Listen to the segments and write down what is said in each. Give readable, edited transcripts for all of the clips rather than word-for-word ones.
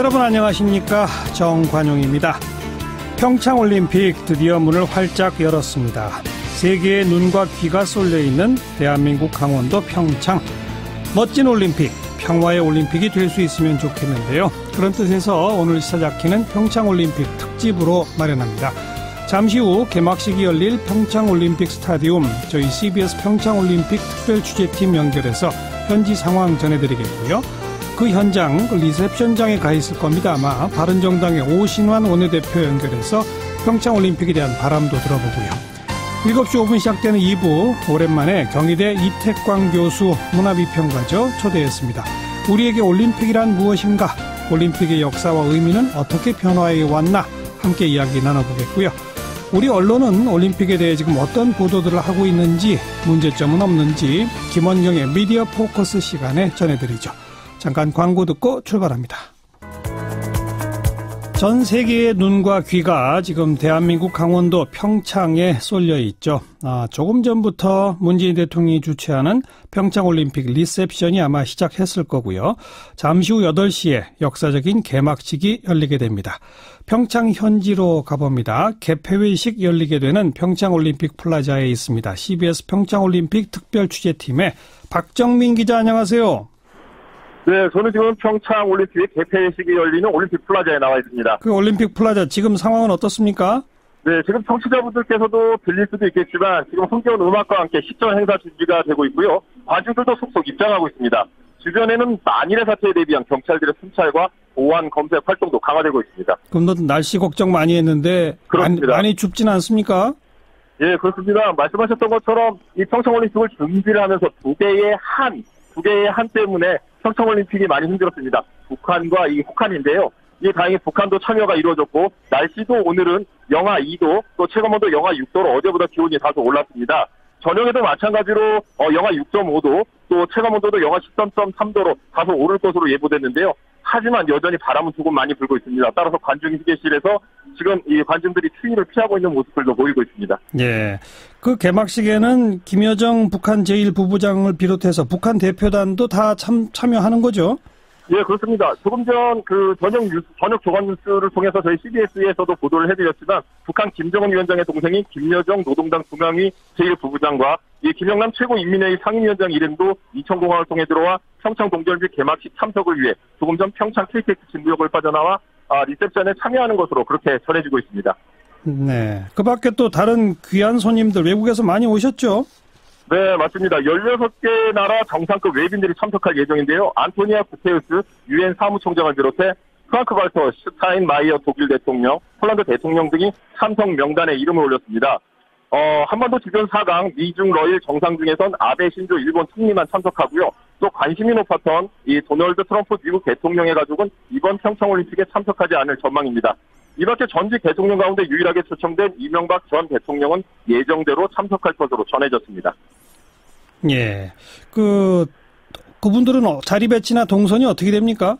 여러분 안녕하십니까? 정관용입니다. 평창올림픽 드디어 문을 활짝 열었습니다. 세계의 눈과 귀가 쏠려있는 대한민국 강원도 평창. 멋진 올림픽, 평화의 올림픽이 될 수 있으면 좋겠는데요. 그런 뜻에서 오늘 시사자키는 평창올림픽 특집으로 마련합니다. 잠시 후 개막식이 열릴 평창올림픽 스타디움, 저희 CBS 평창올림픽 특별취재팀 연결해서 현지 상황 전해드리겠고요. 그 현장, 리셉션장에 가 있을 겁니다. 아마 바른정당의 오신환 원내대표 연결해서 평창올림픽에 대한 바람도 들어보고요. 7시 5분 시작되는 2부, 오랜만에 경희대 이택광 교수 문화비평가죠. 초대했습니다. 우리에게 올림픽이란 무엇인가? 올림픽의 역사와 의미는 어떻게 변화해 왔나? 함께 이야기 나눠보겠고요. 우리 언론은 올림픽에 대해 지금 어떤 보도들을 하고 있는지, 문제점은 없는지 김원경의 미디어 포커스 시간에 전해드리죠. 잠깐 광고 듣고 출발합니다. 전 세계의 눈과 귀가 지금 대한민국 강원도 평창에 쏠려 있죠. 조금 전부터 문재인 대통령이 주최하는 평창올림픽 리셉션이 아마 시작했을 거고요. 잠시 후 8시에 역사적인 개막식이 열리게 됩니다. 평창 현지로 가봅니다. 개폐회식 열리게 되는 평창올림픽 플라자에 있습니다. CBS 평창올림픽 특별취재팀의 박정민 기자, 안녕하세요. 네, 저는 지금 평창올림픽 개폐식이 열리는 올림픽 플라자에 나와 있습니다. 그 올림픽 플라자 지금 상황은 어떻습니까? 네, 지금 청취자분들께서도 들릴 수도 있겠지만 지금 흥겨운 음악과 함께 식전 행사 준비가 되고 있고요. 관중들도 속속 입장하고 있습니다. 주변에는 만일의 사태에 대비한 경찰들의 순찰과 보안 검색 활동도 강화되고 있습니다. 그럼 너 날씨 걱정 많이 했는데 많이 춥진 않습니까? 예, 그렇습니다. 말씀하셨던 것처럼 이 평창올림픽을 준비를 하면서 두 개의 한 때문에 평창올림픽이 많이 힘들었습니다. 북한과 이 혹한인데요. 이 다행히 북한도 참여가 이루어졌고 날씨도 오늘은 영하 2도, 또 체감온도 영하 6도로 어제보다 기온이 다소 올랐습니다. 저녁에도 마찬가지로 영하 6.5도, 또 체감온도도 영하 13.3도로 다소 오를 것으로 예보됐는데요. 하지만 여전히 바람은 조금 많이 불고 있습니다. 따라서 관중 휴게실에서 지금 이 관중들이 추위를 피하고 있는 모습들도 보이고 있습니다. 예. 그 개막식에는 김여정 북한 제1부부장을 비롯해서 북한 대표단도 다 참여하는 거죠? 예, 그렇습니다. 조금 전 저녁 조간 뉴스를 통해서 저희 CBS에서도 보도를 해드렸지만 북한 김정은 위원장의 동생인 김여정 노동당 중앙위 제1부부장과 이 김영남 최고인민회의 상임위원장 이름도 이천공항을 통해 들어와 평창 동계올림픽 개막식 참석을 위해 조금 전 평창 KTX 진구역을 빠져나와 리셉션에 참여하는 것으로 그렇게 전해지고 있습니다. 네. 그 밖에 또 다른 귀한 손님들 외국에서 많이 오셨죠? 네, 맞습니다. 16개 나라 정상급 외빈들이 참석할 예정인데요. 안토니아 구테우스 유엔 사무총장을 비롯해 프랑크 발터 슈타인마이어 독일 대통령, 폴란드 대통령 등이 참석 명단에 이름을 올렸습니다. 한반도 주변 4강 미중 러일 정상중에선 아베 신조 일본 총리만 참석하고요. 또 관심이 높았던 이 도널드 트럼프 미국 대통령의 가족은 이번 평창올림픽에 참석하지 않을 전망입니다. 이 밖에 전직 대통령 가운데 유일하게 초청된 이명박 전 대통령은 예정대로 참석할 것으로 전해졌습니다. 예. 그분들은 자리 배치나 동선이 어떻게 됩니까?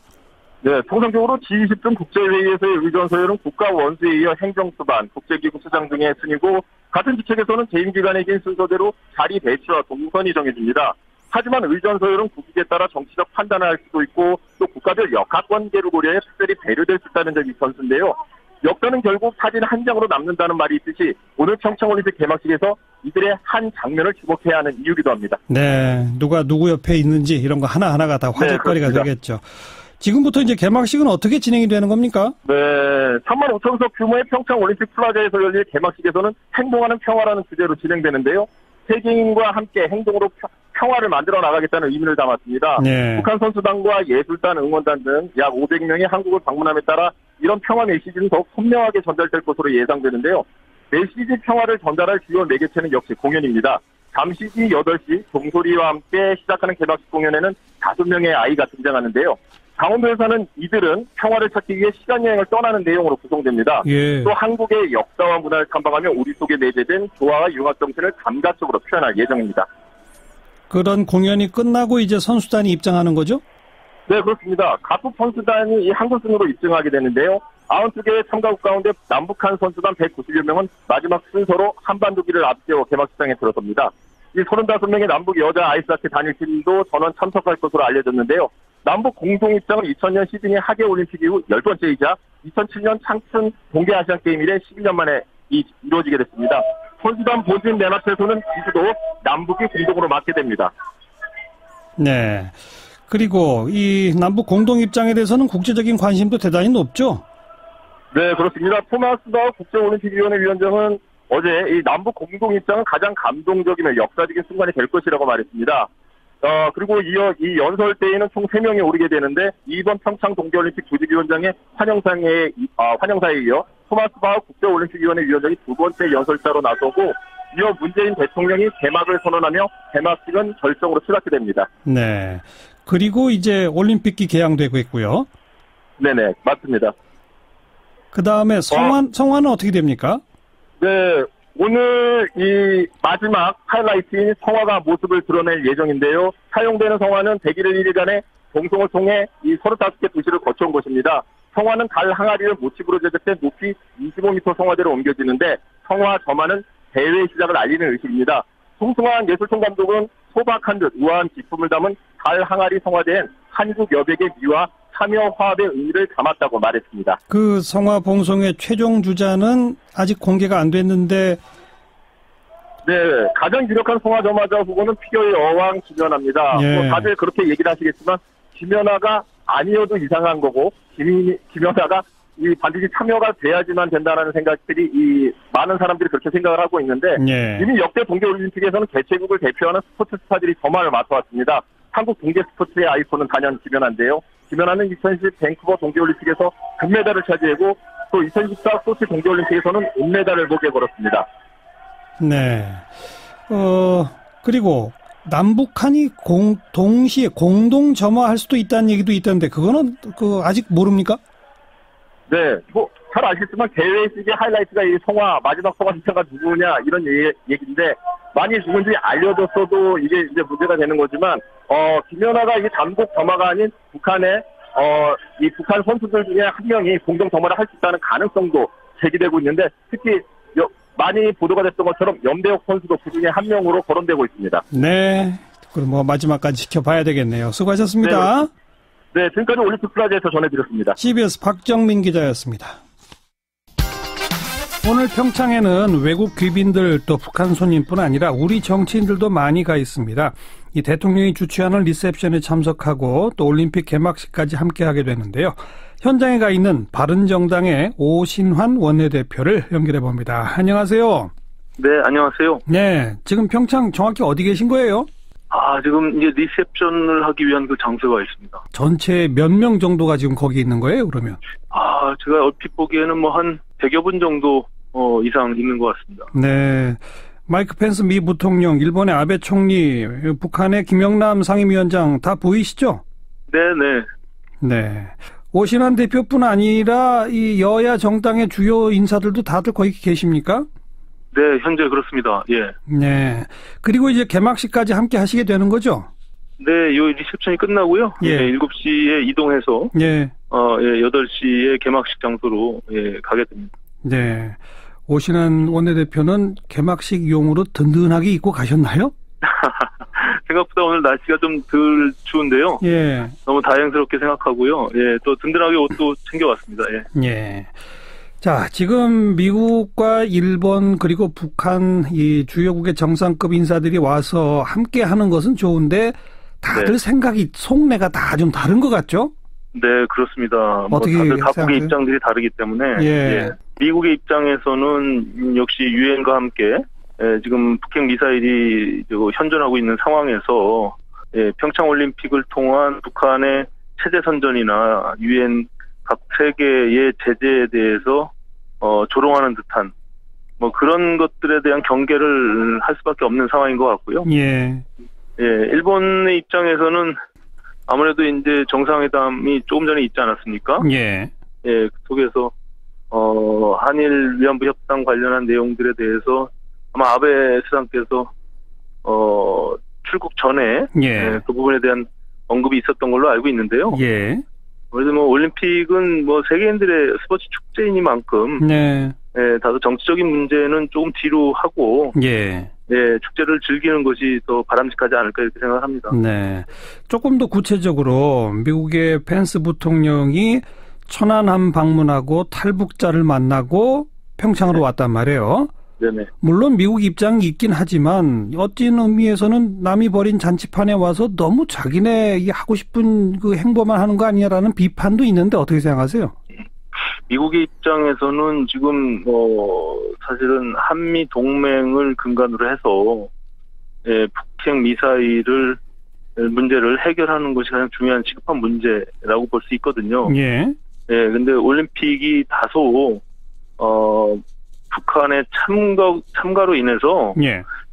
네, 통상적으로 G20 등 국제회의에서의 의전 서열은 국가 원수에 이어 행정수반, 국제기구 수장 등의 순이고 같은 직책에서는 재임 기간에긴 순서대로 자리 배치와 동선이 정해집니다. 하지만 의전 서열은 국익에 따라 정치적 판단을 할 수도 있고 또 국가별 역학관계를 고려해 특별히 배려될 수 있다는 점이 변수인데요. 역사는 결국 사진 한 장으로 남는다는 말이 있듯이 오늘 평창올림픽 개막식에서 이들의 한 장면을 주목해야 하는 이유기도 합니다. 네, 누가 누구 옆에 있는지 이런 거 하나하나가 다 화제거리가 되겠죠. 지금부터 이제 개막식은 어떻게 진행이 되는 겁니까? 네, 3만 5천석 규모의 평창올림픽 플라자에서 열릴 개막식에서는 행동하는 평화라는 주제로 진행되는데요. 세계인과 함께 행동으로 평화를 만들어 나가겠다는 의미를 담았습니다. 네. 북한 선수단과 예술단, 응원단 등 약 500명이 한국을 방문함에 따라 이런 평화 메시지는 더욱 선명하게 전달될 것으로 예상되는데요. 메시지 평화를 전달할 주요 매개체는 역시 공연입니다. 잠시 뒤 8시 종소리와 함께 시작하는 개막식 공연에는 5명의 아이가 등장하는데요. 강원도에서는 이들은 평화를 찾기 위해 시간여행을 떠나는 내용으로 구성됩니다. 예. 또 한국의 역사와 문화를 탐방하며 우리 속에 내재된 조화와 융합 정신을 감각적으로 표현할 예정입니다. 그런 공연이 끝나고 이제 선수단이 입장하는 거죠? 네, 그렇습니다. 각국 선수단이 이 한국 순으로 입증하게 되는데요. 92개의 참가국 가운데 남북한 선수단 190여 명은 마지막 순서로 한반도기를 앞세워 개막식장에 들어섭니다. 이 35명의 남북 여자 아이스하키 단일팀도 전원 참석할 것으로 알려졌는데요. 남북 공동 입장은 2000년 시드니 하계올림픽 이후 10번째이자 2007년 창춘 동계아시안게임 이래 12년 만에 이루어지게 됐습니다. 선수단 본진 맨 앞에서는 지지도 남북이 공동으로 맡게 됩니다. 네. 그리고 이 남북 공동 입장에 대해서는 국제적인 관심도 대단히 높죠? 네, 그렇습니다. 토마스 바흐 국제올림픽위원회 위원장은 어제 이 남북 공동 입장은 가장 감동적이며 역사적인 순간이 될 것이라고 말했습니다. 그리고 이어 이 연설 때에는 총 3명이 오르게 되는데 이번 평창 동계올림픽 조직위원장의 환영사에 이어 토마스 바흐 국제올림픽위원회 위원장이 두 번째 연설자로 나서고 이어 문재인 대통령이 개막을 선언하며 개막식은 결정으로 치닫게 됩니다. 네. 그리고 이제 올림픽이 개항되고 있고요. 네네, 맞습니다. 그 다음에 성화는 어떻게 됩니까? 네, 오늘 이 마지막 하이라이트인 성화가 모습을 드러낼 예정인데요. 사용되는 성화는 101일 1일간의 동송을 통해 이 35개 도시를 거쳐온 것입니다. 성화는 달 항아리를 모티브로 제작된 높이 25m 성화대로 옮겨지는데 성화 점화는 대회 시작을 알리는 의식입니다. 송승환 예술총 감독은 소박한 듯 우아한 기품을 담은 달 항아리 성화대엔 한국 여백의 미와 참여 화합의 의미를 담았다고 말했습니다. 그 성화 봉송의 최종 주자는 아직 공개가 안 됐는데 네, 가장 유력한 성화 점화자 후보는 피겨의 어왕 김연아입니다. 예. 다들 그렇게 얘기를 하시겠지만 김연아가 아니어도 이상한 거고 김연아가 반드시 참여가 돼야지만 된다는 생각들이 많은 사람들이 그렇게 생각을 하고 있는데 예. 이미 역대 동계올림픽에서는 개최국을 대표하는 스포츠 스타들이 점화를 맡아왔습니다. 한국 동계 스포츠의 아이콘은 단연 김연아인데요. 김연아는 2010 밴쿠버 동계올림픽에서 금메달을 차지하고 또 2014 소치 동계올림픽에서는 은메달을 목에 걸었습니다. 네. 그리고 남북한이 동시에 공동 점화할 수도 있다는 얘기도 있던데 그거는 아직 모릅니까? 네, 잘 아시겠지만 대회식의 하이라이트가 이 마지막 성화 주자가 누구냐 이런 얘기인데 많이 누군지 알려졌어도 이게 이제 문제가 되는 거지만 김연아가 이 단독 점화가 아닌 북한의 이 북한 선수들 중에 한 명이 공동 점화를 할 수 있다는 가능성도 제기되고 있는데 특히 많이 보도가 됐던 것처럼 염대혁 선수도 그중에 한 명으로 거론되고 있습니다. 네, 그럼 마지막까지 지켜봐야 되겠네요. 수고하셨습니다. 네, 지금까지 올림픽 플라자에서 전해드렸습니다. CBS 박정민 기자였습니다. 오늘 평창에는 외국 귀빈들 또 북한 손님뿐 아니라 우리 정치인들도 많이 가 있습니다. 이 대통령이 주최하는 리셉션에 참석하고 또 올림픽 개막식까지 함께하게 되는데요. 현장에 가 있는 바른정당의 오신환 원내대표를 연결해 봅니다. 안녕하세요. 네, 안녕하세요. 네, 지금 평창 정확히 어디 계신 거예요? 지금 이제 리셉션을 하기 위한 그 장소가 있습니다. 전체 몇 명 정도가 지금 거기 있는 거예요, 그러면? 제가 얼핏 보기에는 한 100여 분 정도 이상 있는 것 같습니다. 네. 마이크 펜스 미 부통령, 일본의 아베 총리, 북한의 김영남 상임위원장 다 보이시죠? 네네. 네. 오신환 대표뿐 아니라 이 여야 정당의 주요 인사들도 다들 거기 계십니까? 네, 현재 그렇습니다. 예. 네. 그리고 이제 개막식까지 함께 하시게 되는 거죠? 네, 요 리셉션이 끝나고요. 예. 7시에 이동해서 8시에 개막식 장소로 가게 됩니다. 네. 오신환 원내대표는 개막식용으로 든든하게 입고 가셨나요? 생각보다 오늘 날씨가 좀 덜 추운데요. 예. 너무 다행스럽게 생각하고요. 예, 또 든든하게 옷도 챙겨왔습니다. 예. 예. 자, 지금 미국과 일본 그리고 북한 이 주요국의 정상급 인사들이 와서 함께 하는 것은 좋은데 다들 생각이 속내가 다 좀 다른 것 같죠? 네, 그렇습니다. 어떻게 다들 각국의 입장들이 다르기 때문에 미국의 입장에서는 역시 유엔과 함께 지금 북핵 미사일이 현존하고 있는 상황에서 평창올림픽을 통한 북한의 체제 선전이나 유엔 각 세계의 제재에 대해서 조롱하는 듯한 그런 것들에 대한 경계를 할 수밖에 없는 상황인 것 같고요. 일본의 입장에서는 아무래도 이제 정상회담이 조금 전에 있지 않았습니까? 그 속에서 한일 위안부 협상 관련한 내용들에 대해서 아마 아베 수상께서 출국 전에 그 부분에 대한 언급이 있었던 걸로 알고 있는데요. 그래서 올림픽은 세계인들의 스포츠 축제이니만큼 다소 정치적인 문제는 조금 뒤로 하고 축제를 즐기는 것이 더 바람직하지 않을까 이렇게 생각합니다. 네. 조금 더 구체적으로 미국의 펜스 부통령이 천안함 방문하고 탈북자를 만나고 평창으로 왔단 말이에요. 네네. 물론 미국 입장이 있긴 하지만 어떤 의미에서는 남이 벌인 잔치판에 와서 너무 자기네 하고 싶은 그 행보만 하는 거 아니냐라는 비판도 있는데 어떻게 생각하세요? 미국의 입장에서는 지금 사실은 한미 동맹을 근간으로 해서 북핵 미사일을 문제를 해결하는 것이 가장 중요한 시급한 문제라고 볼 수 있거든요. 예. 근데 올림픽이 다소 북한의 참가로 인해서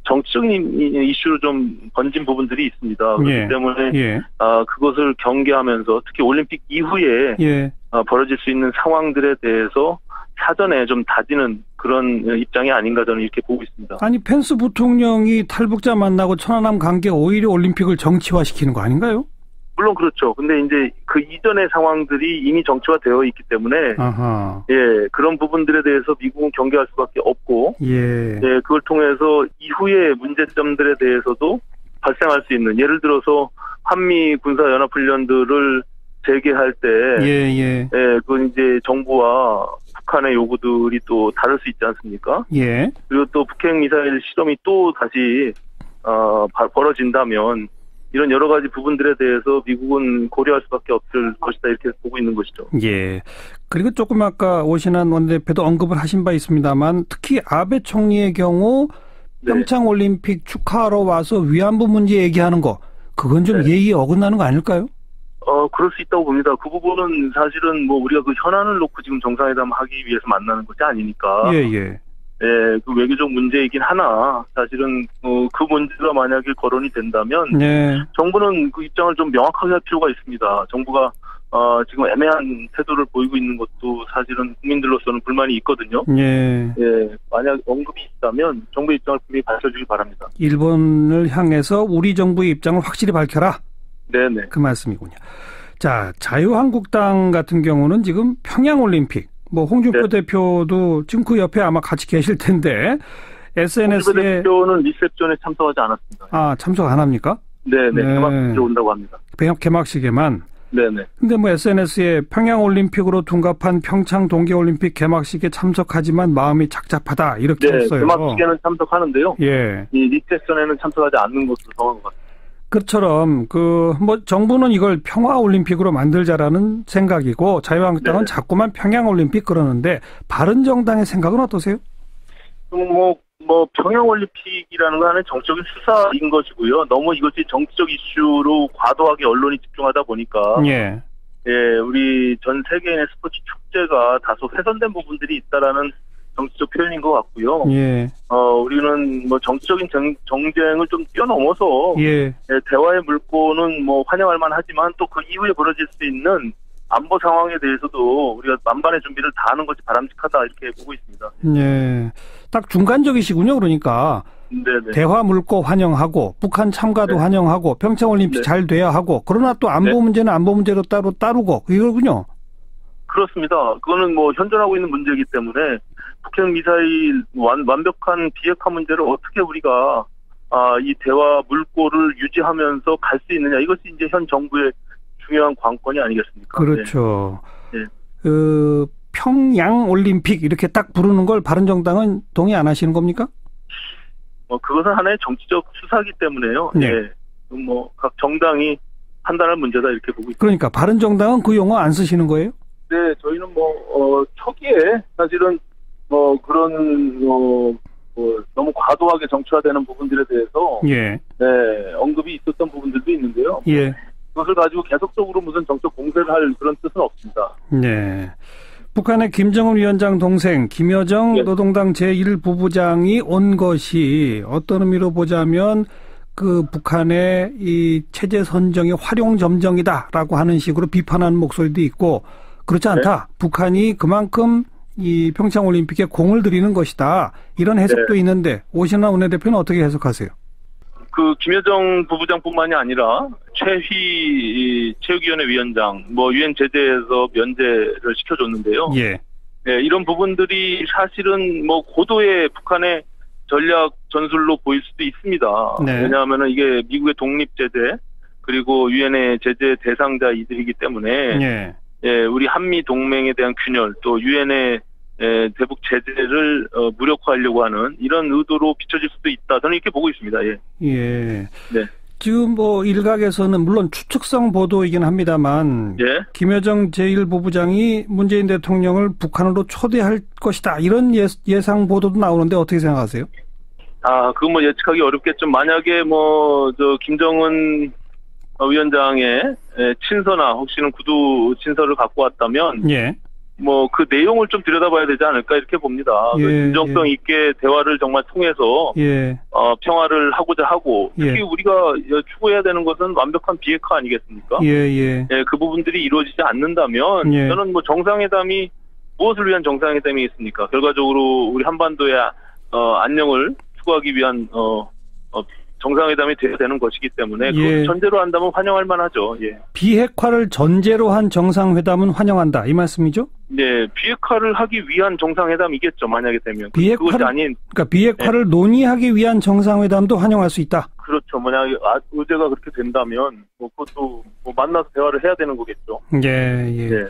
정치적인 이슈로 좀 번진 부분들이 있습니다. 그렇기 때문에 그것을 경계하면서 특히 올림픽 이후에 벌어질 수 있는 상황들에 대해서 사전에 좀 다지는 그런 입장이 아닌가 저는 이렇게 보고 있습니다. 아니 펜스 부통령이 탈북자 만나고 천안함 관계 오히려 올림픽을 정치화시키는 거 아닌가요? 물론 그렇죠. 근데 이제 그 이전의 상황들이 이미 정치화되어 있기 때문에 그런 부분들에 대해서 미국은 경계할 수밖에 없고 그걸 통해서 이후의 문제점들에 대해서도 발생할 수 있는 예를 들어서 한미 군사 연합 훈련들을 재개할 때 그건 이제 정부와 북한의 요구들이 또 다를 수 있지 않습니까? 그리고 또 북핵 미사일 실험이 또 다시 벌어진다면 이런 여러 가지 부분들에 대해서 미국은 고려할 수밖에 없을 것이다 이렇게 보고 있는 것이죠. 그리고 조금 아까 오신환 원내대표도 언급을 하신 바 있습니다만 특히 아베 총리의 경우 평창올림픽 축하하러 와서 위안부 문제 얘기하는 거 그건 좀 예의에 어긋나는 거 아닐까요? 그럴 수 있다고 봅니다. 그 부분은 사실은 뭐 우리가 그 현안을 놓고 지금 정상회담 하기 위해서 만나는 것이 아니니까. 그 외교적 문제이긴 하나 사실은 그 문제가 만약에 거론이 된다면 정부는 그 입장을 좀 명확하게 할 필요가 있습니다. 정부가 지금 애매한 태도를 보이고 있는 것도 사실은 국민들로서는 불만이 있거든요. 만약 언급이 있다면 정부의 입장을 분명히 밝혀주기 바랍니다. 일본을 향해서 우리 정부의 입장을 확실히 밝혀라. 네네. 그 말씀이군요. 자, 자유한국당 같은 경우는 지금 평양올림픽 뭐 홍준표 대표도 지금 그 옆에 아마 같이 계실 텐데 SNS에 홍준표 대표는 리셉션에 참석하지 않았습니다. 참석 안 합니까? 네네. 개막식에 온다고 합니다. 개막식에만. 네네. 근데 뭐 SNS에 평양올림픽으로 둔갑한 평창 동계올림픽 개막식에 참석하지만 마음이 착잡하다 이렇게 했어요. 개막식에는 참석하는데요. 이 리셉션에는 참석하지 않는 것으로 정한 것 같습니다. 그처럼 뭐 정부는 이걸 평화올림픽으로 만들자라는 생각이고 자유한국당은 자꾸만 평양올림픽 그러는데 바른정당의 생각은 어떠세요? 뭐 평양올림픽이라는 거 하나의 정치적인 수사인 것이고요. 너무 이것이 정치적 이슈로 과도하게 언론이 집중하다 보니까 우리 전 세계인의 스포츠 축제가 다소 훼손된 부분들이 있다라는 정치적 표현인 것 같고요. 우리는 뭐 정치적인 정쟁을 좀 뛰어넘어서 대화의 물꼬는 뭐 환영할 만하지만 또 그 이후에 벌어질 수 있는 안보 상황에 대해서도 우리가 만반의 준비를 다 하는 것이 바람직하다 이렇게 보고 있습니다. 딱 중간적이시군요. 그러니까 대화 물꼬 환영하고 북한 참가도 환영하고 평창올림픽 잘 돼야 하고 그러나 또 안보 문제는 안보 문제로 따로 따르고 이거군요. 그렇습니다. 그거는 뭐 현존하고 있는 문제이기 때문에 북핵 미사일 완벽한 비핵화 문제를 어떻게 우리가 이 대화 물꼬를 유지하면서 갈 수 있느냐 이것이 이제 현 정부의 중요한 관건이 아니겠습니까? 그렇죠. 평양 올림픽 이렇게 딱 부르는 걸 바른정당은 동의 안 하시는 겁니까? 그것은 하나의 정치적 수사이기 때문에요. 뭐 각 정당이 판단할 문제다 이렇게 보고 있습니다. 그러니까 바른정당은 그 용어 안 쓰시는 거예요? 네, 저희는 초기에 사실은 그런 너무 과도하게 정치화되는 부분들에 대해서 언급이 있었던 부분들도 있는데요. 그것을 가지고 계속적으로 무슨 정적 공세를 할 그런 뜻은 없습니다. 북한의 김정은 위원장 동생 김여정 노동당 제1부부장이 온 것이 어떤 의미로 보자면 그 북한의 이 체제 선정의 활용점정이다라고 하는 식으로 비판하는 목소리도 있고 그렇지 않다. 북한이 그만큼 이 평창올림픽에 공을 들이는 것이다. 이런 해석도 있는데 오신환 원내대표는 어떻게 해석하세요? 그 김여정 부부장뿐만이 아니라 최휘 체육위원회 위원장, 유엔 제재에서 면제를 시켜줬는데요. 이런 부분들이 사실은 고도의 북한의 전략 전술로 보일 수도 있습니다. 네. 왜냐하면 이게 미국의 독립 제재 그리고 유엔의 제재 대상자 이들이기 때문에 네. 예, 우리 한미 동맹에 대한 균열 또 유엔의 대북 제재를 무력화하려고 하는 이런 의도로 비춰질 수도 있다. 저는 이렇게 보고 있습니다. 예. 예. 네. 지금 뭐 일각에서는 물론 추측성 보도이긴 합니다만 예. 김여정 제1부부장이 문재인 대통령을 북한으로 초대할 것이다. 이런 예상 보도도 나오는데 어떻게 생각하세요? 그거 뭐 예측하기 어렵겠죠. 만약에 김정은 위원장의 친서나 혹시는 구두 친서를 갖고 왔다면 예. 그 내용을 좀 들여다봐야 되지 않을까 이렇게 봅니다. 예, 진정성 있게 대화를 정말 통해서 평화를 하고자 하고 특히 우리가 추구해야 되는 것은 완벽한 비핵화 아니겠습니까? 예, 그 부분들이 이루어지지 않는다면 저는 정상회담이 무엇을 위한 정상회담이겠습니까? 결과적으로 우리 한반도의 안녕을 추구하기 위한 정상회담이 돼야 되는 것이기 때문에 그걸 전제로 한다면 환영할 만하죠. 예. 비핵화를 전제로 한 정상회담은 환영한다 이 말씀이죠? 네, 비핵화를 하기 위한 정상회담이겠죠. 만약에 되면 그것이 아닌 그러니까 비핵화를 논의하기 위한 정상회담도 환영할 수 있다. 그렇죠. 만약에 의제가 그렇게 된다면 그것도 만나서 대화를 해야 되는 거겠죠. 예.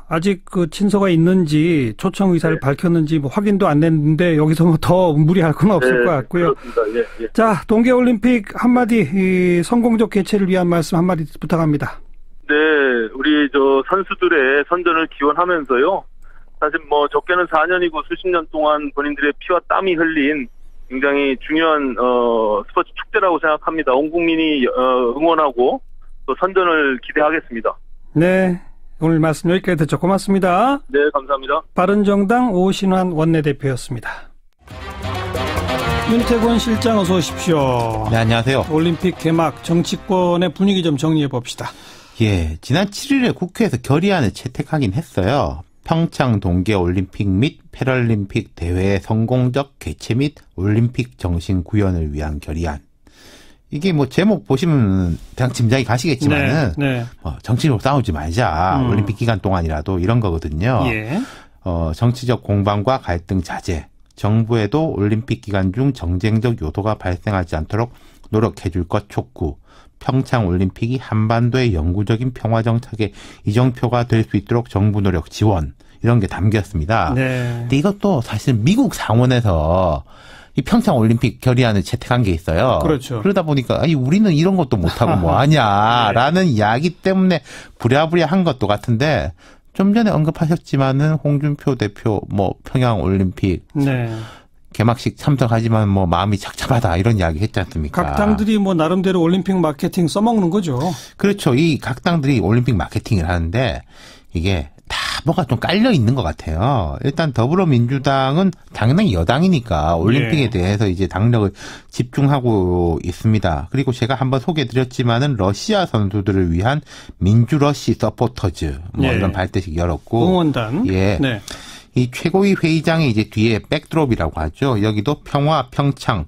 아직 그 친서가 있는지 초청 의사를 밝혔는지 확인도 안 됐는데 여기서 더 무리할 건 없을 것 같고요. 그렇습니다. 예. 자, 동계올림픽 한마디 성공적 개최를 위한 말씀 한마디 부탁합니다. 네, 우리 선수들의 선전을 기원하면서요. 사실 적게는 4년이고 수십 년 동안 본인들의 피와 땀이 흘린 굉장히 중요한 스포츠 축제라고 생각합니다. 온 국민이 응원하고 또 선전을 기대하겠습니다. 네. 오늘 말씀 여기까지 듣죠. 고맙습니다. 네, 감사합니다. 바른정당 오신환 원내대표였습니다. 윤태권 실장 어서 오십시오. 네, 안녕하세요. 올림픽 개막 정치권의 분위기 좀 정리해 봅시다. 예, 지난 7일에 국회에서 결의안을 채택하긴 했어요. 평창 동계올림픽 및 패럴림픽 대회의 성공적 개최 및 올림픽 정신 구현을 위한 결의안. 이게 제목 보시면 그냥 짐작이 가시겠지만은, 정치적으로 싸우지 말자. 올림픽 기간 동안이라도 이런 거거든요. 예. 정치적 공방과 갈등 자제. 정부에도 올림픽 기간 중 정쟁적 요소가 발생하지 않도록 노력해 줄 것 촉구. 평창 올림픽이 한반도의 영구적인 평화 정착의 이정표가 될 수 있도록 정부 노력 지원. 이런 게 담겼습니다. 네. 근데 이것도 사실 미국 상원에서 이 평창 올림픽 결의안을 채택한 게 있어요. 그렇죠. 그러다 보니까 우리는 이런 것도 못하고 뭐 하냐라는 이야기 때문에 부랴부랴 한 것도 같은데 좀 전에 언급하셨지만은 홍준표 대표 평양 올림픽 개막식 참석하지만 마음이 착잡하다 이런 이야기 했지 않습니까? 각 당들이 나름대로 올림픽 마케팅 써먹는 거죠. 그렇죠. 이 각 당들이 올림픽 마케팅을 하는데 이게 다 뭐가 좀 깔려 있는 것 같아요. 일단 더불어민주당은 당연히 여당이니까 올림픽에 대해서 이제 당력을 집중하고 있습니다. 그리고 제가 한번 소개해드렸지만은 러시아 선수들을 위한 민주러시 서포터즈 이런 발대식 열었고 응원단. 예. 네. 이 최고위 회의장의 이제 뒤에 백드롭이라고 하죠. 여기도 평화 평창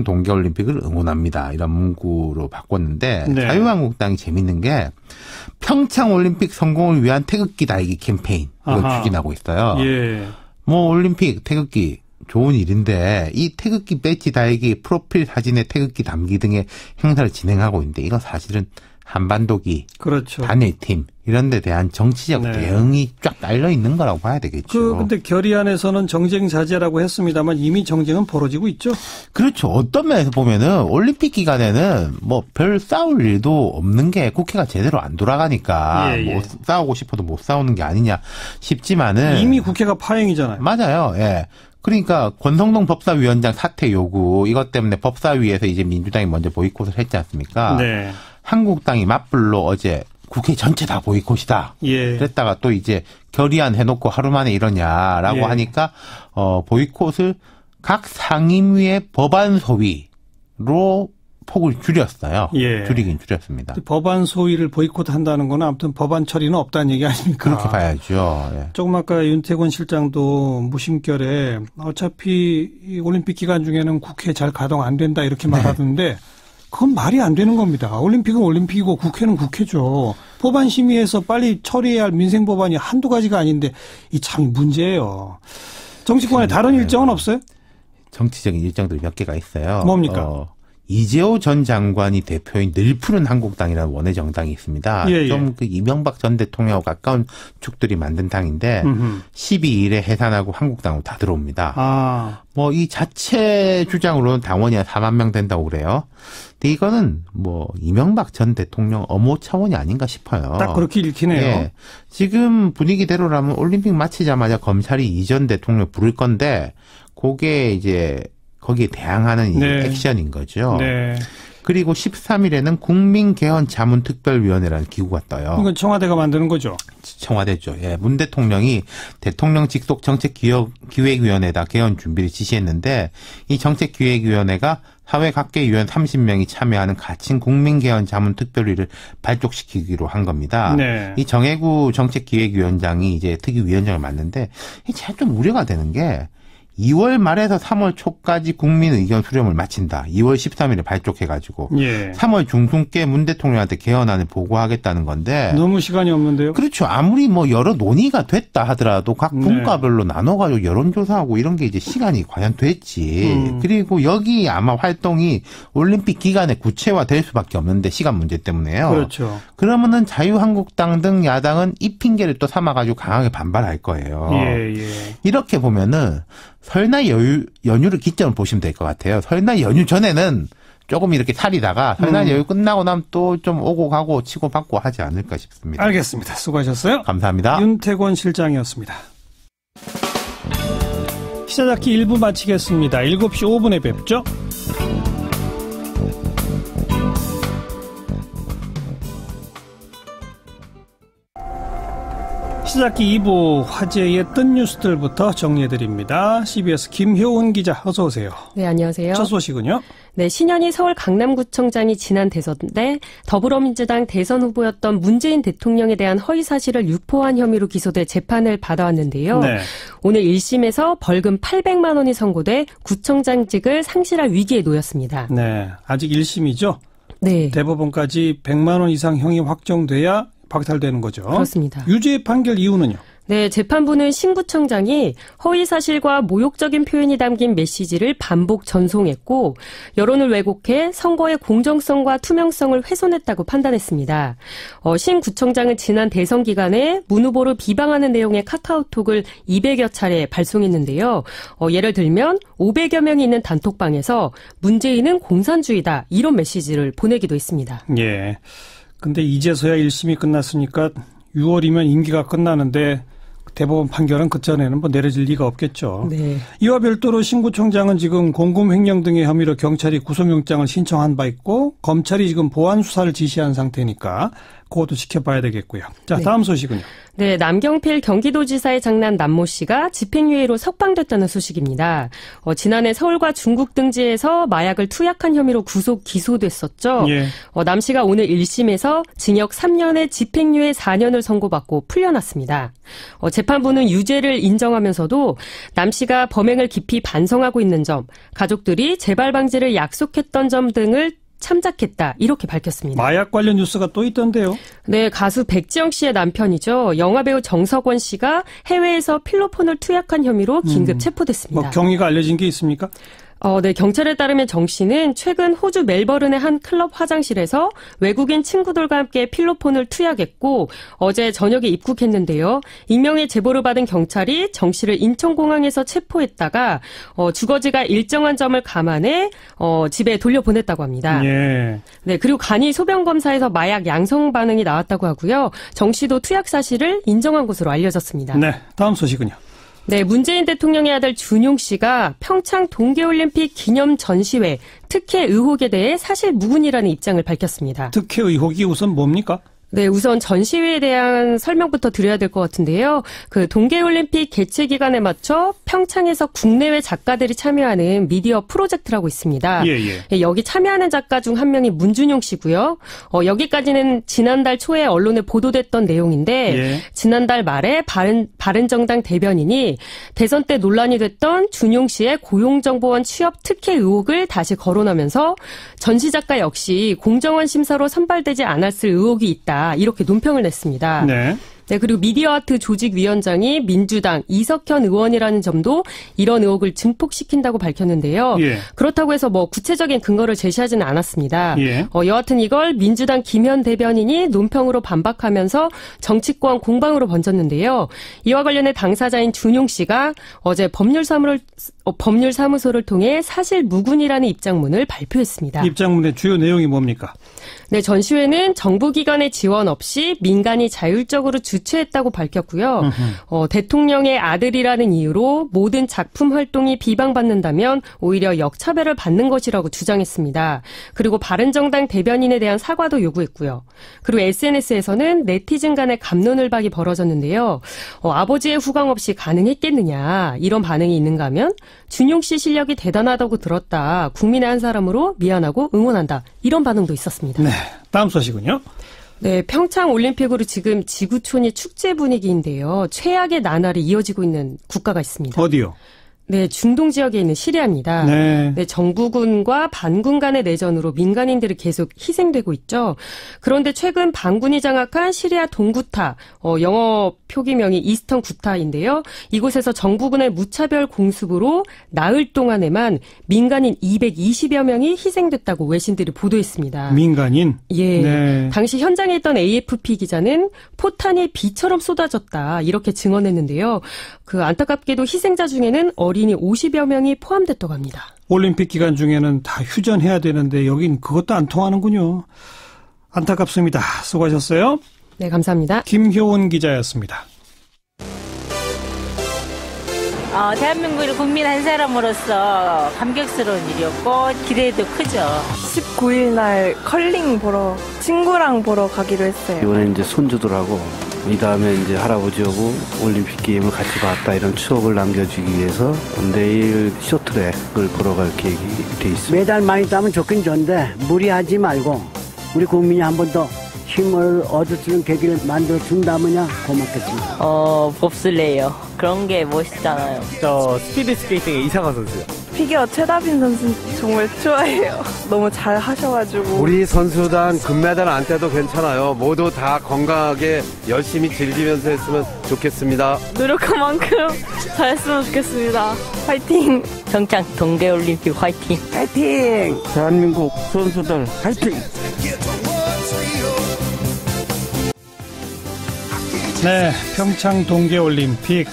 동계올림픽을 응원합니다. 이런 문구로 바꿨는데 자유한국당이 재밌는 게 평창올림픽 성공을 위한 태극기 달기 캠페인 이걸 추진하고 있어요. 예. 올림픽 태극기 좋은 일인데 이 태극기 배지 달기 프로필 사진에 태극기 담기 등의 행사를 진행하고 있는데 이건 사실은 한반도기, 그렇죠. 단일팀 이런 데 대한 정치적 대응이 쫙 깔려 있는 거라고 봐야 되겠죠. 근데 결의안에서는 정쟁 자제라고 했습니다만 이미 정쟁은 벌어지고 있죠. 그렇죠. 어떤 면에서 보면은 올림픽 기간에는 별 싸울 일도 없는 게 국회가 제대로 안 돌아가니까 싸우고 싶어도 못 싸우는 게 아니냐 싶지만은 이미 국회가 파행이잖아요. 맞아요. 예. 그러니까 권성동 법사위원장 사퇴 요구 이것 때문에 법사위에서 이제 민주당이 먼저 보이콧을 했지 않습니까? 네. 한국당이 맞불로 어제 국회 전체 다 보이콧이다. 그랬다가 또 이제 결의안 해놓고 하루 만에 이러냐라고 하니까 보이콧을 각 상임위의 법안 소위로 폭을 줄였어요. 줄이긴 줄였습니다. 법안 소위를 보이콧한다는 건 아무튼 법안 처리는 없다는 얘기 아닙니까? 그렇게 봐야죠. 조금 아까 윤태권 실장도 무심결에 어차피 이 올림픽 기간 중에는 국회 잘 가동 안 된다 이렇게 말하던데 그건 말이 안 되는 겁니다. 올림픽은 올림픽이고 국회는 국회죠. 법안 심의해서 빨리 처리해야 할 민생 법안이 한두 가지가 아닌데 이 참 문제예요. 정치권에 다른 일정은 없어요? 정치적인 일정들이 몇 개가 있어요. 뭡니까? 이재호 전 장관이 대표인 늘푸른 한국당이라는 원외 정당이 있습니다. 좀 그 이명박 전 대통령하고 가까운 축들이 만든 당인데 12일에 해산하고 한국당으로 다 들어옵니다. 뭐 이 자체 주장으로는 당원이 한 4만 명 된다고 그래요. 근데 이거는 뭐 이명박 전 대통령 엄호 차원이 아닌가 싶어요. 딱 그렇게 읽히네요. 예. 지금 분위기대로라면 올림픽 마치자마자 검찰이 이 전 대통령 부를 건데 그게 이제 거기에 대항하는 액션인 거죠. 네. 그리고 13일에는 국민개헌자문특별위원회라는 기구가 떠요. 이건 청와대가 만드는 거죠? 청와대죠. 예, 문 대통령이 대통령 직속 정책기획위원회에다 개헌 준비를 지시했는데 이 정책기획위원회가 사회 각계 위원 30명이 참여하는 가칭 국민개헌자문특별위를 발족시키기로 한 겁니다. 네. 이 정혜구 정책기획위원장이 이제 특위위원장을 맡는데 제가 좀 우려가 되는 게 2월 말에서 3월 초까지 국민 의견 수렴을 마친다. 2월 13일에 발족해가지고 3월 중순께 문 대통령한테 개헌안을 보고하겠다는 건데 너무 시간이 없는데요? 그렇죠. 아무리 뭐 여러 논의가 됐다 하더라도 각 분과별로 나눠가지고 여론조사하고 이런 게 이제 시간이 과연 됐지. 그리고 여기 아마 활동이 올림픽 기간에 구체화될 수밖에 없는데 시간 문제 때문에요. 그렇죠. 그러면은 자유한국당 등 야당은 이 핑계를 또 삼아가지고 강하게 반발할 거예요. 이렇게 보면은 설날 연휴를 기점으로 보시면 될 것 같아요. 설날 연휴 전에는 조금 이렇게 살이다가 설날 연휴 끝나고 나면 또 좀 오고 가고 치고 받고 하지 않을까 싶습니다. 알겠습니다. 수고하셨어요. 감사합니다. 윤태권 실장이었습니다. 시사잡기 1부 마치겠습니다. 7시 5분에 뵙죠. 시사잡기 2부 화제의 뜬 뉴스들부터 정리해드립니다. CBS 김효은 기자 어서 오세요. 네, 안녕하세요. 첫 소식은요? 네, 신현희 서울 강남구청장이 지난 대선 때 더불어민주당 대선 후보였던 문재인 대통령에 대한 허위사실을 유포한 혐의로 기소돼 재판을 받아왔는데요. 네. 오늘 1심에서 벌금 800만 원이 선고돼 구청장직을 상실할 위기에 놓였습니다. 네, 아직 1심이죠? 네. 대법원까지 100만 원 이상 형이 확정돼야 박탈되는 거죠. 그렇습니다. 유죄 판결 이유는요? 네, 재판부는 신 구청장이 허위사실과 모욕적인 표현이 담긴 메시지를 반복 전송했고 여론을 왜곡해 선거의 공정성과 투명성을 훼손했다고 판단했습니다. 신 구청장은 지난 대선 기간에 문 후보를 비방하는 내용의 카카오톡을 200여 차례 발송했는데요. 예를 들면 500여 명이 있는 단톡방에서 문재인은 공산주의다 이런 메시지를 보내기도 했습니다. 예. 근데 이제서야 1심이 끝났으니까 6월이면 임기가 끝나는데 대법원 판결은 그전에는 뭐 내려질 리가 없겠죠. 네. 이와 별도로 신 구청장은 지금 공금 횡령 등의 혐의로 경찰이 구속영장을 신청한 바 있고 검찰이 지금 보안 수사를 지시한 상태니까 그것도 지켜봐야 되겠고요. 자, 다음 소식은요. 네, 남경필 경기도지사의 장남 남모 씨가 집행유예로 석방됐다는 소식입니다. 지난해 서울과 중국 등지에서 마약을 투약한 혐의로 구속 기소됐었죠. 예. 남 씨가 오늘 1심에서 징역 3년에 집행유예 4년을 선고받고 풀려났습니다. 재판부는 유죄를 인정하면서도 남 씨가 범행을 깊이 반성하고 있는 점, 가족들이 재발 방지를 약속했던 점 등을 참작했다 이렇게 밝혔습니다. 마약 관련 뉴스가 또 있던데요. 네, 가수 백지영 씨의 남편이죠. 영화배우 정석원 씨가 해외에서 필로폰을 투약한 혐의로 긴급 체포됐습니다. 뭐 경위가 알려진 게 있습니까? 네, 경찰에 따르면 정 씨는 최근 호주 멜버른의 한 클럽 화장실에서 외국인 친구들과 함께 필로폰을 투약했고 어제 저녁에 입국했는데요. 익명의 제보를 받은 경찰이 정 씨를 인천공항에서 체포했다가 주거지가 일정한 점을 감안해 집에 돌려보냈다고 합니다. 예. 네, 그리고 간이 소변 검사에서 마약 양성 반응이 나왔다고 하고요. 정 씨도 투약 사실을 인정한 것으로 알려졌습니다. 네, 다음 소식은요. 네, 문재인 대통령의 아들 준용 씨가 평창 동계올림픽 기념 전시회 특혜 의혹에 대해 사실 무근이라는 입장을 밝혔습니다. 특혜 의혹이 우선 뭡니까? 네, 우선 전시회에 대한 설명부터 드려야 될 것 같은데요. 그 동계올림픽 개최 기간에 맞춰 평창에서 국내외 작가들이 참여하는 미디어 프로젝트라고 있습니다. 예. 여기 참여하는 작가 중 한 명이 문준용 씨고요. 여기까지는 지난달 초에 언론에 보도됐던 내용인데 지난달 말에 바른정당 대변인이 대선 때 논란이 됐던 준용 씨의 고용정보원 취업 특혜 의혹을 다시 거론하면서 전시 작가 역시 공정한 심사로 선발되지 않았을 의혹이 있다. 이렇게 논평을 냈습니다. 네. 네, 그리고 미디어아트 조직위원장이 민주당 이석현 의원이라는 점도 이런 의혹을 증폭시킨다고 밝혔는데요. 예. 그렇다고 해서 뭐 구체적인 근거를 제시하지는 않았습니다. 예. 여하튼 이걸 민주당 김현 대변인이 논평으로 반박하면서 정치권 공방으로 번졌는데요. 이와 관련해 당사자인 준용 씨가 어제 법률사무소를 통해 사실 무근이라는 입장문을 발표했습니다. 입장문의 주요 내용이 뭡니까? 네, 전시회는 정부기관의 지원 없이 민간이 자율적으로 주최했다고 밝혔고요. 대통령의 아들이라는 이유로 모든 작품 활동이 비방받는다면 오히려 역차별을 받는 것이라고 주장했습니다. 그리고 바른정당 대변인에 대한 사과도 요구했고요. 그리고 SNS에서는 네티즌 간의 갑론을박이 벌어졌는데요. 아버지의 후광 없이 가능했겠느냐 이런 반응이 있는가 하면 준용 씨 실력이 대단하다고 들었다. 국민의 한 사람으로 미안하고 응원한다. 이런 반응도 있었습니다. 네, 다음 소식은요? 네, 평창 올림픽으로 지금 지구촌이 축제 분위기인데요. 최악의 나날이 이어지고 있는 국가가 있습니다. 어디요? 네, 중동 지역에 있는 시리아입니다. 네, 정부군과 반군 간의 내전으로 민간인들이 계속 희생되고 있죠. 그런데 최근 반군이 장악한 시리아 동구타, 영어 표기명이 이스턴 구타인데요. 이곳에서 정부군의 무차별 공습으로 나흘 동안에만 민간인 220여 명이 희생됐다고 외신들이 보도했습니다. 민간인? 예. 네. 당시 현장에 있던 AFP 기자는 포탄이 비처럼 쏟아졌다 이렇게 증언했는데요. 그 안타깝게도 희생자 중에는 어린이 50여 명이 포함됐다고 합니다. 올림픽 기간 중에는 다 휴전해야 되는데 여긴 그것도 안 통하는군요. 안타깝습니다. 수고하셨어요. 네, 감사합니다. 김효은 기자였습니다. 대한민국의 국민 한 사람으로서 감격스러운 일이었고 기대도 크죠. 19일 날 컬링 보러 친구랑 보러 가기로 했어요. 이번에 이제 손주들하고 이 다음에 이제 할아버지하고 올림픽 게임을 같이 봤다 이런 추억을 남겨주기 위해서 내일 쇼트랙을 보러 갈 계획이 돼 있습니다. 메달 많이 따면 좋긴 좋은데 무리하지 말고 우리 국민이 한 번 더 힘을 얻을 수 있는 계기를 만들어준다면야 고맙겠습니다. 봅슬레이요. 그런 게 멋있잖아요. 저 스피드 스케이팅의 이상한 선수요. 피겨 최다빈 선수 정말 좋아해요. 너무 잘 하셔가지고. 우리 선수단 금메달 안 떼도 괜찮아요. 모두 다 건강하게 열심히 즐기면서 했으면 좋겠습니다. 노력한 만큼 잘했으면 좋겠습니다. 화이팅! 평창 동계올림픽 화이팅! 화이팅! 대한민국 선수들 화이팅! 네, 평창 동계올림픽.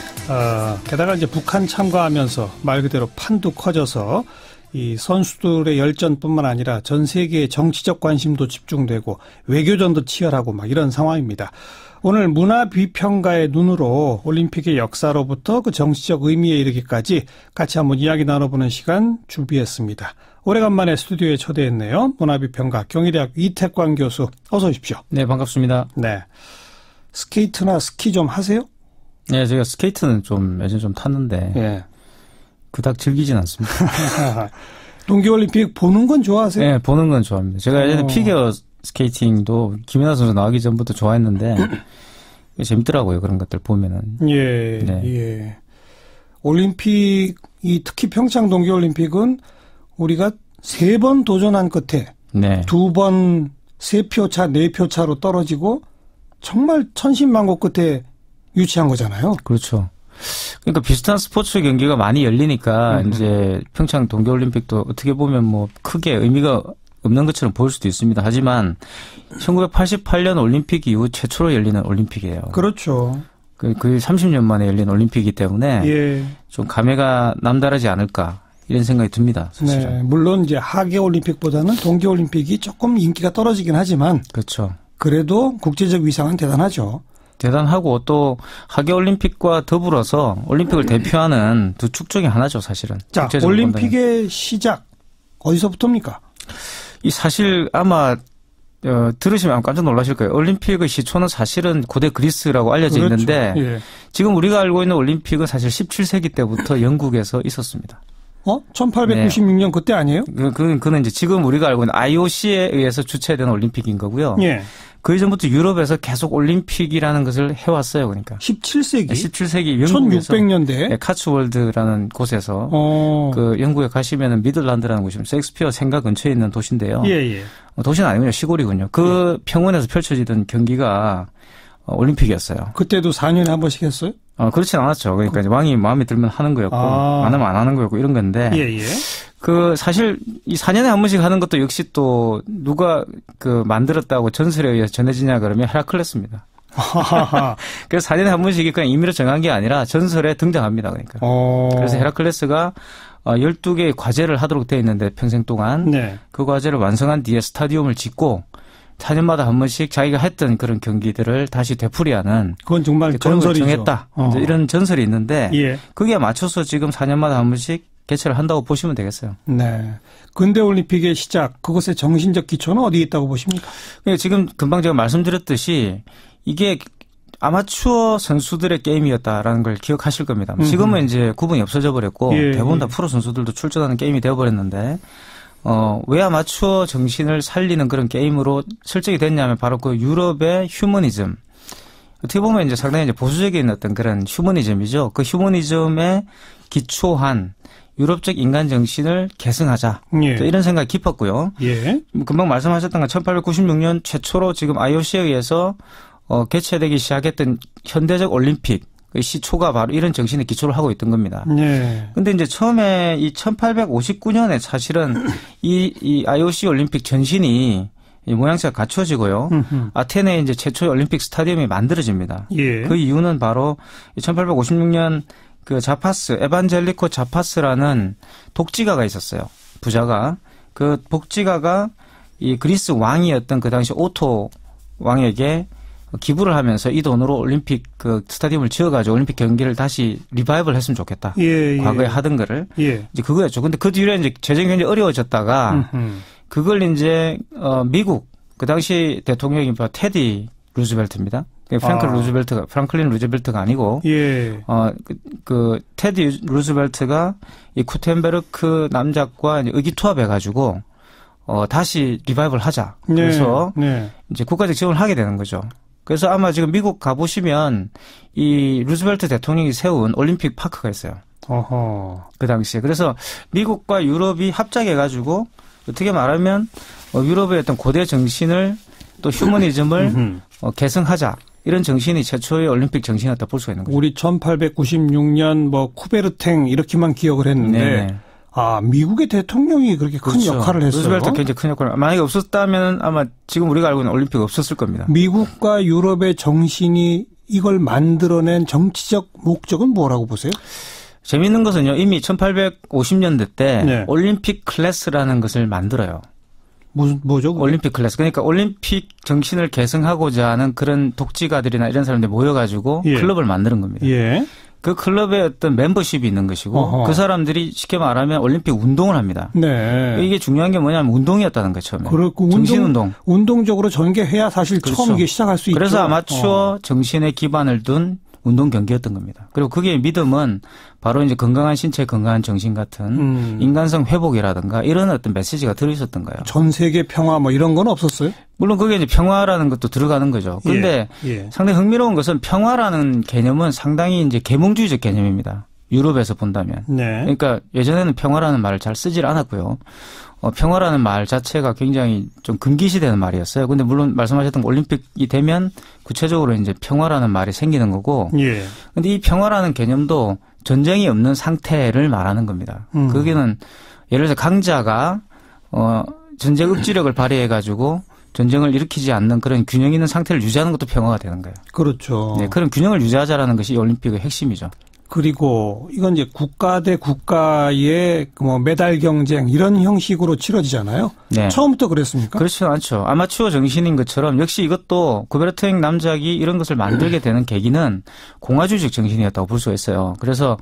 게다가 이제 북한 참가하면서 말 그대로 판도 커져서 이 선수들의 열전뿐만 아니라 전 세계의 정치적 관심도 집중되고 외교전도 치열하고 막 이런 상황입니다. 오늘 문화비평가의 눈으로 올림픽의 역사로부터 그 정치적 의미에 이르기까지 같이 한번 이야기 나눠보는 시간 준비했습니다. 오래간만에 스튜디오에 초대했네요. 문화비평가 경희대학 이태광 교수 어서 오십시오. 네, 반갑습니다. 네, 스케이트나 스키 좀 하세요? 네, 제가 스케이트는 예전에 좀 탔는데 예. 그닥 즐기진 않습니다. 동계올림픽 보는 건 좋아하세요? 네, 보는 건 좋아합니다. 제가 예전에 피겨 스케이팅도 김연아 선수 나가기 전부터 좋아했는데 재밌더라고요. 그런 것들 보면은. 예, 네. 예. 올림픽이 특히 평창 동계올림픽은 우리가 3번 도전한 끝에 네. 2번 3표 차, 4표 차로 떨어지고 정말 천신만고 끝에 유치한 거잖아요. 그렇죠. 그러니까 비슷한 스포츠 경기가 많이 열리니까 이제 평창 동계올림픽도 어떻게 보면 뭐 크게 의미가 없는 것처럼 보일 수도 있습니다. 하지만 1988년 올림픽 이후 최초로 열리는 올림픽이에요. 그렇죠. 그 30년 만에 열린 올림픽이기 때문에 예. 좀 감회가 남다르지 않을까 이런 생각이 듭니다. 사실은. 네, 물론 이제 하계 올림픽보다는 동계 올림픽이 조금 인기가 떨어지긴 하지만 그렇죠. 그래도 국제적 위상은 대단하죠. 대단하고 또 하계 올림픽과 더불어서 올림픽을 대표하는 두 축 중에 하나죠, 사실은. 자, 올림픽의 시작 어디서부터입니까? 이 사실 아마 들으시면 아마 깜짝 놀라실 거예요. 올림픽의 시초는 사실은 고대 그리스라고 알려져 그렇죠. 있는데 예. 지금 우리가 알고 있는 올림픽은 사실 17세기 때부터 영국에서 있었습니다. 1896년 네. 그때 아니에요? 그는 이제 지금 우리가 알고 있는 IOC에 의해서 주최된 올림픽인 거고요. 예. 그 이전부터 유럽에서 계속 올림픽이라는 것을 해왔어요. 그러니까 17세기? 네, 17세기 영국에서 1600년대 네, 카츠월드라는 곳에서 그 영국에 가시면은 미들란드라는 곳이면 셰익스피어 생가 근처에 있는 도시인데요. 예. 도시는 아니군요. 시골이군요. 그 평원에서 펼쳐지던 경기가 올림픽이었어요. 그때도 4년에 한 번씩 했어요? 그렇진 않았죠. 그러니까 왕이 마음에 들면 하는 거였고, 안 하면 안 하는 거였고, 이런 건데. 예. 사실, 이 4년에 한 번씩 하는 것도 역시 또, 누가 만들었다고 전설에 의해서 전해지냐 그러면 헤라클레스입니다. 그래서 4년에 한 번씩이 그냥 임의로 정한 게 아니라 전설에 등장합니다. 그러니까. 그래서 헤라클레스가 12개의 과제를 하도록 되어 있는데 평생 동안. 네. 그 과제를 완성한 뒤에 스타디움을 짓고, 4년마다 한 번씩 자기가 했던 그런 경기들을 다시 되풀이하는 그건 정말 전설이죠. 정했다. 이런 전설이 있는데 거기에 맞춰서 지금 4년마다 한 번씩 개최를 한다고 보시면 되겠어요. 네. 근대올림픽의 시작, 그것의 정신적 기초는 어디에 있다고 보십니까? 지금 금방 제가 말씀드렸듯이 이게 아마추어 선수들의 게임이었다라는 걸 기억하실 겁니다. 지금은 이제 구분이 없어져 버렸고 대부분 다 프로 선수들도 출전하는 게임이 되어버렸는데 왜 아마추어 정신을 살리는 그런 게임으로 설정이 됐냐면 바로 그 유럽의 휴머니즘. 어떻게 보면 이제 상당히 이제 보수적인 어떤 그런 휴머니즘이죠. 그 휴머니즘에 기초한 유럽적 인간 정신을 계승하자. 이런 생각이 깊었고요. 금방 말씀하셨던 건 1896년 최초로 지금 IOC에 의해서 개최되기 시작했던 현대적 올림픽. 시초가 바로 이런 정신의 기초를 하고 있던 겁니다. 근데 이제 처음에 이 1859년에 사실은 이 IOC 올림픽 전신이 모양새가 갖춰지고요. 아테네에 이제 최초의 올림픽 스타디움이 만들어집니다. 그 이유는 바로 1856년 그 자파스, 에반젤리코 자파스라는 독지가가 있었어요. 부자가. 그 독지가가 이 그리스 왕이었던 그 당시 오토 왕에게 기부를 하면서 이 돈으로 올림픽 그 스타디움을 지어가지고 올림픽 경기를 다시 리바이벌 했으면 좋겠다. 과거에 하던 거를. 이제 그거였죠. 근데 그 뒤로 이제 재정이 굉장히 어려워졌다가 그걸 이제 미국 그 당시 대통령이 테디 루즈벨트입니다. 프랑클린 루즈벨트가 아니고 그 테디 루즈벨트가 이 쿠텐베르크 남작과 의기투합해가지고 다시 리바이벌 하자. 그래서 이제 국가적 지원을 하게 되는 거죠. 그래서 아마 지금 미국 가보시면 이 루즈벨트 대통령이 세운 올림픽 파크가 있어요. 그 당시에. 그래서 미국과 유럽이 합작해가지고 어떻게 말하면 유럽의 어떤 고대 정신을 또 휴머니즘을 계승하자. 이런 정신이 최초의 올림픽 정신이었다 볼 수가 있는 거죠. 우리 1896년 쿠베르탱 이렇게만 기억을 했는데 미국의 대통령이 그렇게 큰 역할을 했어요. 루즈벨트 굉장히 큰 역할을. 만약에 없었다면 아마 지금 우리가 알고 있는 올림픽 없었을 겁니다. 미국과 유럽의 정신이 이걸 만들어낸 정치적 목적은 뭐라고 보세요? 재미있는 것은요. 이미 1850년대 때 올림픽 클래스라는 것을 만들어요. 뭐죠? 올림픽 클래스. 그러니까 올림픽 정신을 계승하고자 하는 그런 독지가들이나 이런 사람들이 모여가지고 클럽을 만드는 겁니다. 그 클럽에 어떤 멤버십이 있는 것이고 그 사람들이 쉽게 말하면 올림픽 운동을 합니다. 이게 중요한 게 뭐냐면 운동이었다는 거죠. 처음에. 그렇고 정신운동. 운동적으로 전개해야 사실 처음 이게 시작할 수 있죠. 그래서 아마추어 정신에 기반을 둔 운동 경기였던 겁니다. 그리고 그게 믿음은 바로 이제 건강한 신체, 건강한 정신 같은 인간성 회복이라든가 이런 어떤 메시지가 들어있었던 거예요. 전 세계 평화 뭐 이런 건 없었어요? 물론 그게 이제 평화라는 것도 들어가는 거죠. 그런데 상당히 흥미로운 것은 평화라는 개념은 상당히 이제 계몽주의적 개념입니다. 유럽에서 본다면. 그러니까 예전에는 평화라는 말을 잘 쓰질 않았고요. 평화라는 말 자체가 굉장히 좀 금기시되는 말이었어요. 근데 물론 말씀하셨던 올림픽이 되면 구체적으로 이제 평화라는 말이 생기는 거고. 근데 이 평화라는 개념도 전쟁이 없는 상태를 말하는 겁니다. 거기는 예를 들어서 강자가 전쟁 억지력을 발휘해 가지고 전쟁을 일으키지 않는 그런 균형 있는 상태를 유지하는 것도 평화가 되는 거예요. 그렇죠. 그런 균형을 유지하자라는 것이 올림픽의 핵심이죠. 그리고 이건 이제 국가 대 국가의 메달 경쟁 이런 형식으로 치러지잖아요. 처음부터 그랬습니까? 그렇지 않죠. 아마추어 정신인 것처럼 역시 이것도 쿠베르탱 남작이 이런 것을 만들게 되는 계기는 공화주의적 정신이었다고 볼 수가 있어요. 그래서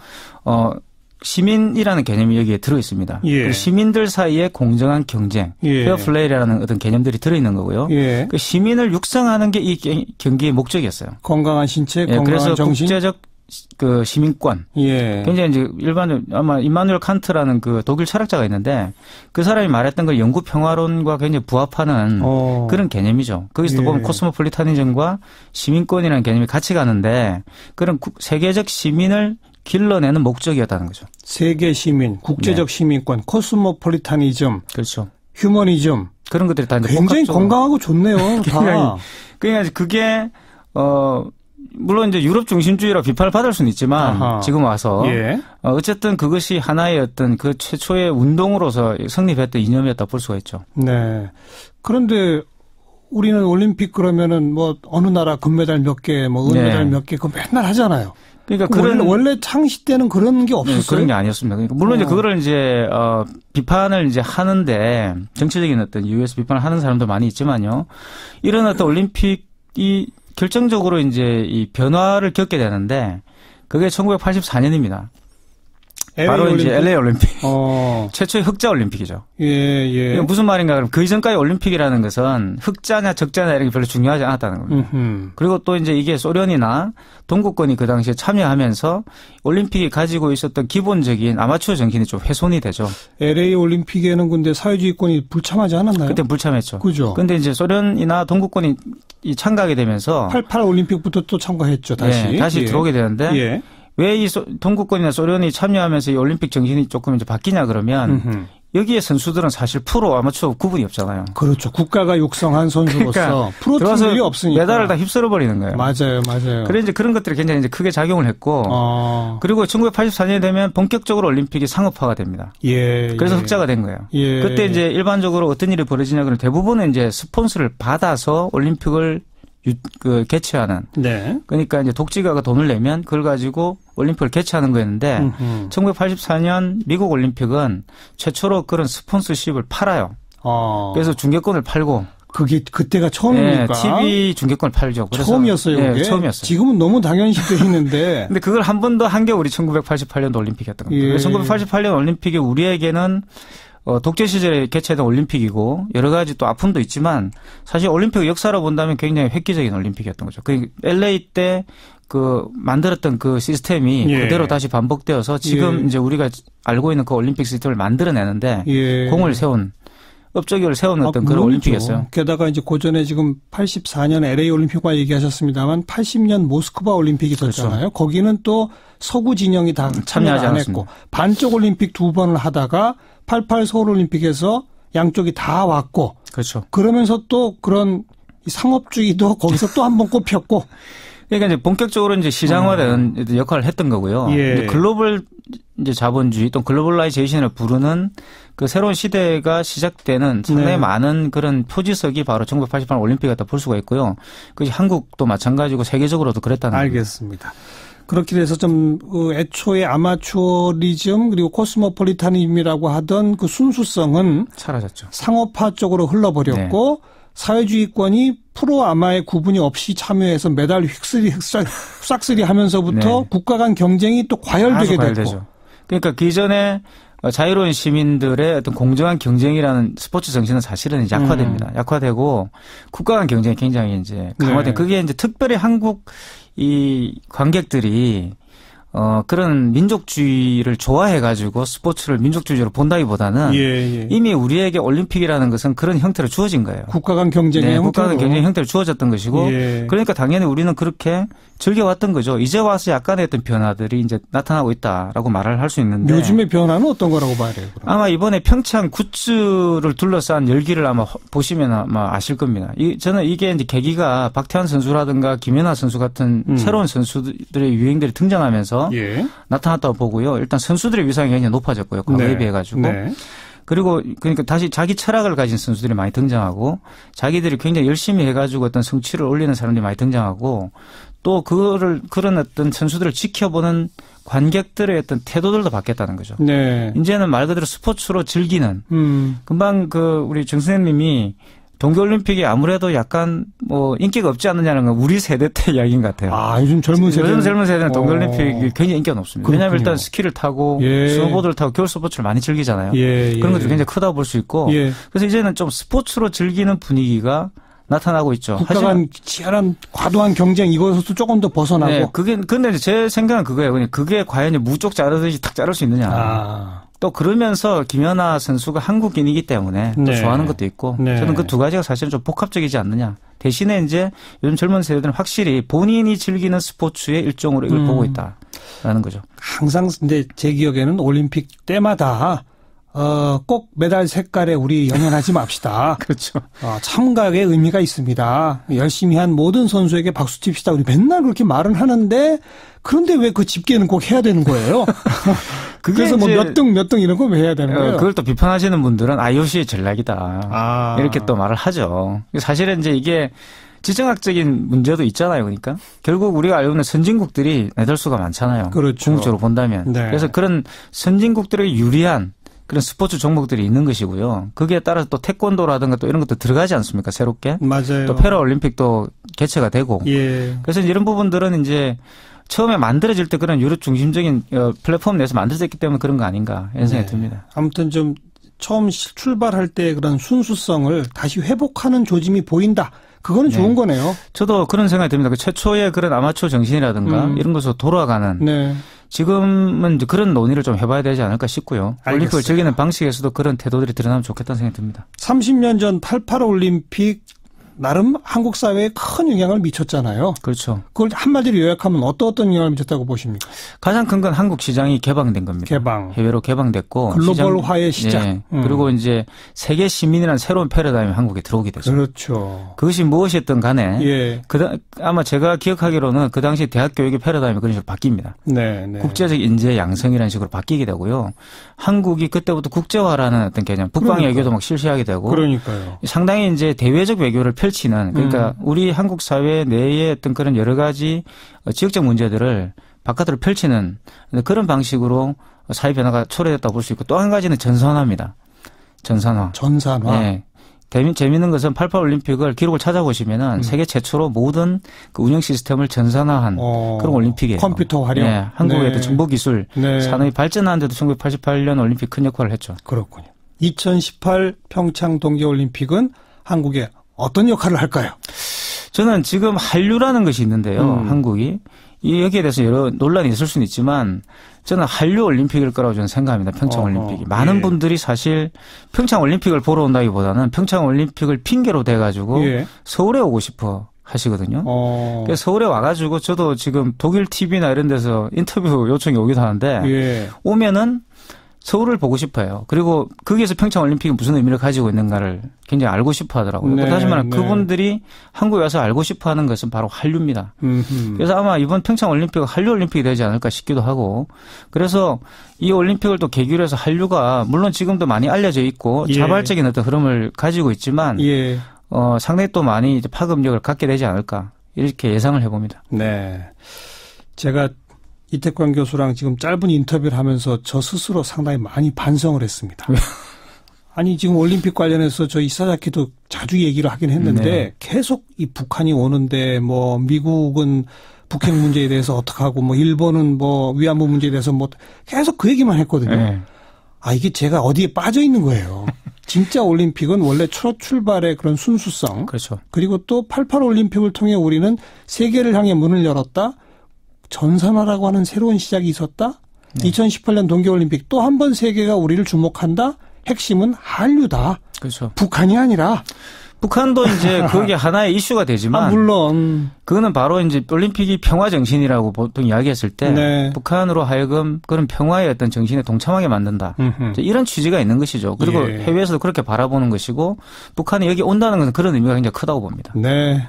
시민이라는 개념이 여기에 들어 있습니다. 시민들 사이의 공정한 경쟁, 페어플레이라는 어떤 개념들이 들어 있는 거고요. 그 시민을 육성하는 게 이 경기의 목적이었어요. 건강한 신체, 건강한 그래서 정신. 국제적 그 시민권. 굉장히 이제 일반적으로 아마 임마누엘 칸트라는 그 독일 철학자가 있는데 그 사람이 말했던 걸 영구 평화론과 굉장히 부합하는 그런 개념이죠. 거기서도 보면 코스모폴리타니즘과 시민권이라는 개념이 같이 가는데 그런 세계적 시민을 길러내는 목적이었다는 거죠. 세계 시민, 국제적 시민권, 코스모폴리타니즘. 그렇죠. 휴머니즘. 그런 것들이 다 굉장히 건강하고 좋네요. 그러니까 그게 물론 이제 유럽 중심주의라 비판을 받을 수는 있지만 아하. 지금 와서 예. 어쨌든 그것이 하나의 어떤 그 최초의 운동으로서 성립했던 이념이었다 볼 수가 있죠. 네. 그런데 우리는 올림픽 그러면은 뭐 어느 나라 금메달 몇 개, 뭐 은메달 몇 개 그거 맨날 하잖아요. 그러니까 원래 창시 때는 그런 게 없었어요. 네, 그런 게 아니었습니다. 그러니까 물론 이제 그거를 이제 비판을 이제 하는데 정치적인 어떤 이유에서 비판을 하는 사람도 많이 있지만요. 이런 어떤 올림픽이 결정적으로 이제 이 변화를 겪게 되는데 그게 1984년입니다. 바로 올림픽? 이제 LA 올림픽. 최초의 흑자 올림픽이죠. 예. 이게 무슨 말인가 그러면 그 이전까지 올림픽이라는 것은 흑자냐 적자냐 이런 게 별로 중요하지 않았다는 겁니다. 그리고 또 이제 이게 소련이나 동구권이 그 당시에 참여하면서 올림픽이 가지고 있었던 기본적인 아마추어 정신이 좀 훼손이 되죠. LA 올림픽에는 근데 사회주의권이 불참하지 않았나요? 그때 불참했죠. 그죠. 근데 이제 소련이나 동구권이 참가하게 되면서 88 올림픽부터 또 참가했죠. 다시 들어오게 되는데 왜 이 동구권이나 소련이 참여하면서 이 올림픽 정신이 조금 이제 바뀌냐 그러면 여기에 선수들은 사실 프로 아마추어 구분이 없잖아요. 그렇죠. 국가가 육성한 선수로서 그러니까 프로 팀이 없으니까 메달을 다 휩쓸어 버리는 거예요. 맞아요. 그래 이제 그런 것들이 굉장히 이제 크게 작용을 했고, 그리고 1984년이 되면 본격적으로 올림픽이 상업화가 됩니다. 그래서 흑자가 된 거예요. 그때 이제 일반적으로 어떤 일이 벌어지냐 그러면 대부분은 이제 스폰서를 받아서 올림픽을 개최하는. 그러니까 이제 독지가가 돈을 내면 그걸 가지고 올림픽을 개최하는 거였는데 1984년 미국 올림픽은 최초로 그런 스폰서십을 팔아요. 그래서 중계권을 팔고. 그게 그때가 처음입니까? TV 중계권을 팔죠. 그래서 처음이었어요. 그게? 처음이었어요. 지금은 너무 당연시 돼 있는데. 근데 그걸 한 번 더 한 게 우리 1988년도 올림픽이었던 겁니다. 그래서 1988년 올림픽이 우리에게는 독재 시절에 개최된 올림픽이고 여러 가지 또 아픔도 있지만 사실 올림픽 역사로 본다면 굉장히 획기적인 올림픽이었던 거죠. 그 LA 때 그 만들었던 그 시스템이 그대로 다시 반복되어서 지금 이제 우리가 알고 있는 그 올림픽 시스템을 만들어내는데 공을 세운 업적을 세운 어떤 그런 올림픽이었어요. 게다가 이제 고전에 지금 84년 LA 올림픽과 얘기하셨습니다만 80년 모스크바 올림픽이 있었잖아요. 그렇죠. 거기는 또 서구 진영이 다 참여하지 안 했고 반쪽 올림픽 2번을 하다가 88 서울 올림픽에서 양쪽이 다 왔고. 그렇죠. 그러면서 또 그런 상업주의도 거기서 또 한 번 꼽혔고. 그러니까 이제 본격적으로 이제 시장화되는 역할을 했던 거고요. 이제 글로벌 이제 자본주의 또 글로벌라이제이션을 부르는 그 새로운 시대가 시작되는 상당히 많은 그런 표지석이 바로 1988 올림픽이었다 볼 수가 있고요. 그것이 한국도 마찬가지고 세계적으로도 그랬다는 거죠. 알겠습니다. 그렇게 돼서 좀 애초에 아마추어리즘 그리고 코스모폴리타니즘이라고 하던 그 순수성은 사라졌죠. 상업화 쪽으로 흘러버렸고 사회주의권이 프로 아마의 구분이 없이 참여해서 메달 휩쓸이 하면서부터 국가 간 경쟁이 또 과열되게 됐고. 그러니까 그 이전에 자유로운 시민들의 어떤 공정한 경쟁이라는 스포츠 정신은 사실은 약화됩니다. 약화되고 국가 간 경쟁이 굉장히 이제 강화된. 그게 이제 특별히 한국 이 관객들이 그런 민족주의를 좋아해가지고 스포츠를 민족주의로 본다기보다는 이미 우리에게 올림픽이라는 것은 그런 형태로 주어진 거예요. 국가 간 경쟁의 형태로. 국가 간 경쟁의 형태로 주어졌던 것이고 그러니까 당연히 우리는 그렇게 즐겨왔던 거죠. 이제 와서 약간의 어떤 변화들이 이제 나타나고 있다라고 말을 할 수 있는데. 요즘의 변화는 어떤 거라고 봐야 돼요? 그럼? 아마 이번에 평창 굿즈를 둘러싼 열기를 아마 보시면 아마 아실 겁니다. 저는 이게 이제 계기가 박태환 선수라든가 김연아 선수 같은 새로운 선수들의 유행들이 등장하면서 나타났다고 보고요. 일단 선수들의 위상이 굉장히 높아졌고요. 과거에 비해가지고. 그리고 그러니까 다시 자기 철학을 가진 선수들이 많이 등장하고 자기들이 굉장히 열심히 해가지고 어떤 성취를 올리는 사람들이 많이 등장하고 또 그런 어떤 선수들을 지켜보는 관객들의 어떤 태도들도 바뀌었다는 거죠. 이제는 말 그대로 스포츠로 즐기는. 금방 우리 정 선생님이 동계올림픽이 아무래도 약간 인기가 없지 않느냐는 건 우리 세대 때 이야기인 것 같아요. 요즘 젊은 세대는 동계올림픽이 굉장히 인기가 높습니다. 왜냐하면 일단 스키를 타고 스노보드를 타고 겨울 스포츠를 많이 즐기잖아요. 그런 것들이 굉장히 크다고 볼 수 있고 그래서 이제는 좀 스포츠로 즐기는 분위기가 나타나고 있죠. 국가 간 치열한 과도한 경쟁 이것에서 조금 더 벗어나고. 근데 제 생각은 그거예요. 그게 과연 무쪽 자르듯이 탁 자를 수 있느냐. 또 그러면서 김연아 선수가 한국인이기 때문에 또 좋아하는 것도 있고 저는 그 두 가지가 사실은 좀 복합적이지 않느냐. 대신에 이제 요즘 젊은 세대들은 확실히 본인이 즐기는 스포츠의 일종으로 이걸 보고 있다라는 거죠. 항상 근데 제 기억에는 올림픽 때마다 꼭 메달 색깔에 우리 연연하지 맙시다. 그렇죠. 참가의 의미가 있습니다. 열심히 한 모든 선수에게 박수 칩시다. 우리 맨날 그렇게 말은 하는데 그런데 왜 그 집계는 꼭 해야 되는 거예요? 그래서 뭐 몇 등 이런 거 왜 해야 되는 거예요? 그걸 또 비판하시는 분들은 IOC의 전략이다. 이렇게 또 말을 하죠. 사실은 이제 이게 지정학적인 문제도 있잖아요. 그러니까 결국 우리가 알고 있는 선진국들이 메달 수가 많잖아요. 그렇죠. 궁극적으로 본다면. 네. 그래서 그런 선진국들에게 유리한 그런 스포츠 종목들이 있는 것이고요. 거기에 따라서 또 태권도라든가 또 이런 것도 들어가지 않습니까? 새롭게. 맞아요. 또 패러올림픽도 개최가 되고. 예. 그래서 이런 부분들은 이제 처음에 만들어질 때 그런 유럽 중심적인 플랫폼 내에서 만들어졌기 때문에 그런 거 아닌가 이런 생각이 듭니다. 아무튼 좀 처음 출발할 때 그런 순수성을 다시 회복하는 조짐이 보인다. 그거는 좋은 거네요. 저도 그런 생각이 듭니다. 최초의 그런 아마추어 정신이라든가 이런 것으로 돌아가는. 네. 지금은 이제 그런 논의를 좀 해봐야 되지 않을까 싶고요. 알겠어요. 올림픽을 즐기는 방식에서도 그런 태도들이 드러나면 좋겠다는 생각이 듭니다. 30년 전 88 올림픽 나름 한국 사회에 큰 영향을 미쳤잖아요. 그렇죠. 그걸 한마디로 요약하면 어떤 영향을 미쳤다고 보십니까? 가장 큰 건 한국 시장이 개방된 겁니다. 개방. 해외로 개방됐고. 글로벌화의 시작. 네. 그리고 이제 세계 시민이라는 새로운 패러다임이 한국에 들어오게 됐죠. 그렇죠. 그것이 무엇이었든 간에. 예. 아마 제가 기억하기로는 그 당시 대학 교육의 패러다임이 그런 식으로 바뀝니다. 네. 국제적 인재 양성이라는 식으로 바뀌게 되고요. 한국이 그때부터 국제화라는 어떤 개념, 북방 외교도 막 실시하게 되고. 그러니까요. 상당히 이제 대외적 외교를 펼치는, 그러니까 우리 한국 사회 내에 어떤 그런 여러 가지 지역적 문제들을 바깥으로 펼치는 그런 방식으로 사회 변화가 초래됐다고 볼 수 있고, 또 한 가지는 전산화입니다. 전산화. 네. 재미있는 것은 88 올림픽을 기록을 찾아보시면은 세계 최초로 모든 그 운영 시스템을 전산화한 그런 올림픽이에요. 컴퓨터 활용. 네. 한국의 어떤 정보기술 산업이 발전하는데도 1988년 올림픽 큰 역할을 했죠. 그렇군요. 2018 평창 동계올림픽은 한국에 어떤 역할을 할까요? 저는 지금 한류라는 것이 있는데요. 한국이. 여기에 대해서 여러 논란이 있을 수는 있지만 저는 한류 올림픽일 거라고 저는 생각합니다. 평창 올림픽이. 많은 분들이 사실 평창 올림픽을 보러 온다기보다는 평창 올림픽을 핑계로 대가지고 서울에 오고 싶어 하시거든요. 그래서 서울에 와가지고 저도 지금 독일 TV나 이런 데서 인터뷰 요청이 오기도 하는데 오면은 서울을 보고 싶어요. 그리고 거기에서 평창올림픽이 무슨 의미를 가지고 있는가를 굉장히 알고 싶어 하더라고요. 하지만 그분들이 한국에 와서 알고 싶어 하는 것은 바로 한류입니다. 그래서 아마 이번 평창올림픽은 한류올림픽이 되지 않을까 싶기도 하고 그래서 이 올림픽을 또 계기로 해서 한류가 물론 지금도 많이 알려져 있고 자발적인 어떤 흐름을 가지고 있지만 상당히 또 많이 이제 파급력을 갖게 되지 않을까 이렇게 예상을 해봅니다. 네. 제가 이태광 교수랑 지금 짧은 인터뷰를 하면서 저 스스로 상당히 많이 반성을 했습니다. 아니 지금 올림픽 관련해서 저 이사자키도 자주 얘기를 하긴 했는데 계속 이 북한이 오는데 뭐 미국은 북핵 문제에 대해서 어떻게 하고 뭐 일본은 뭐 위안부 문제에 대해서 뭐 계속 그 얘기만 했거든요. 이게 제가 어디에 빠져 있는 거예요. 진짜 올림픽은 원래 첫 출발의 그런 순수성. 그렇죠. 그리고 또 88 올림픽을 통해 우리는 세계를 향해 문을 열었다. 전산화라고 하는 새로운 시작이 있었다. 2018년 동계올림픽 또 한 번 세계가 우리를 주목한다. 핵심은 한류다. 그렇죠. 북한이 아니라. 북한도 이제 그게 하나의 이슈가 되지만. 물론. 그거는 바로 이제 올림픽이 평화 정신이라고 보통 이야기했을 때. 북한으로 하여금 그런 평화의 어떤 정신에 동참하게 만든다. 이런 취지가 있는 것이죠. 그리고 해외에서도 그렇게 바라보는 것이고 북한이 여기 온다는 것은 그런 의미가 굉장히 크다고 봅니다. 네.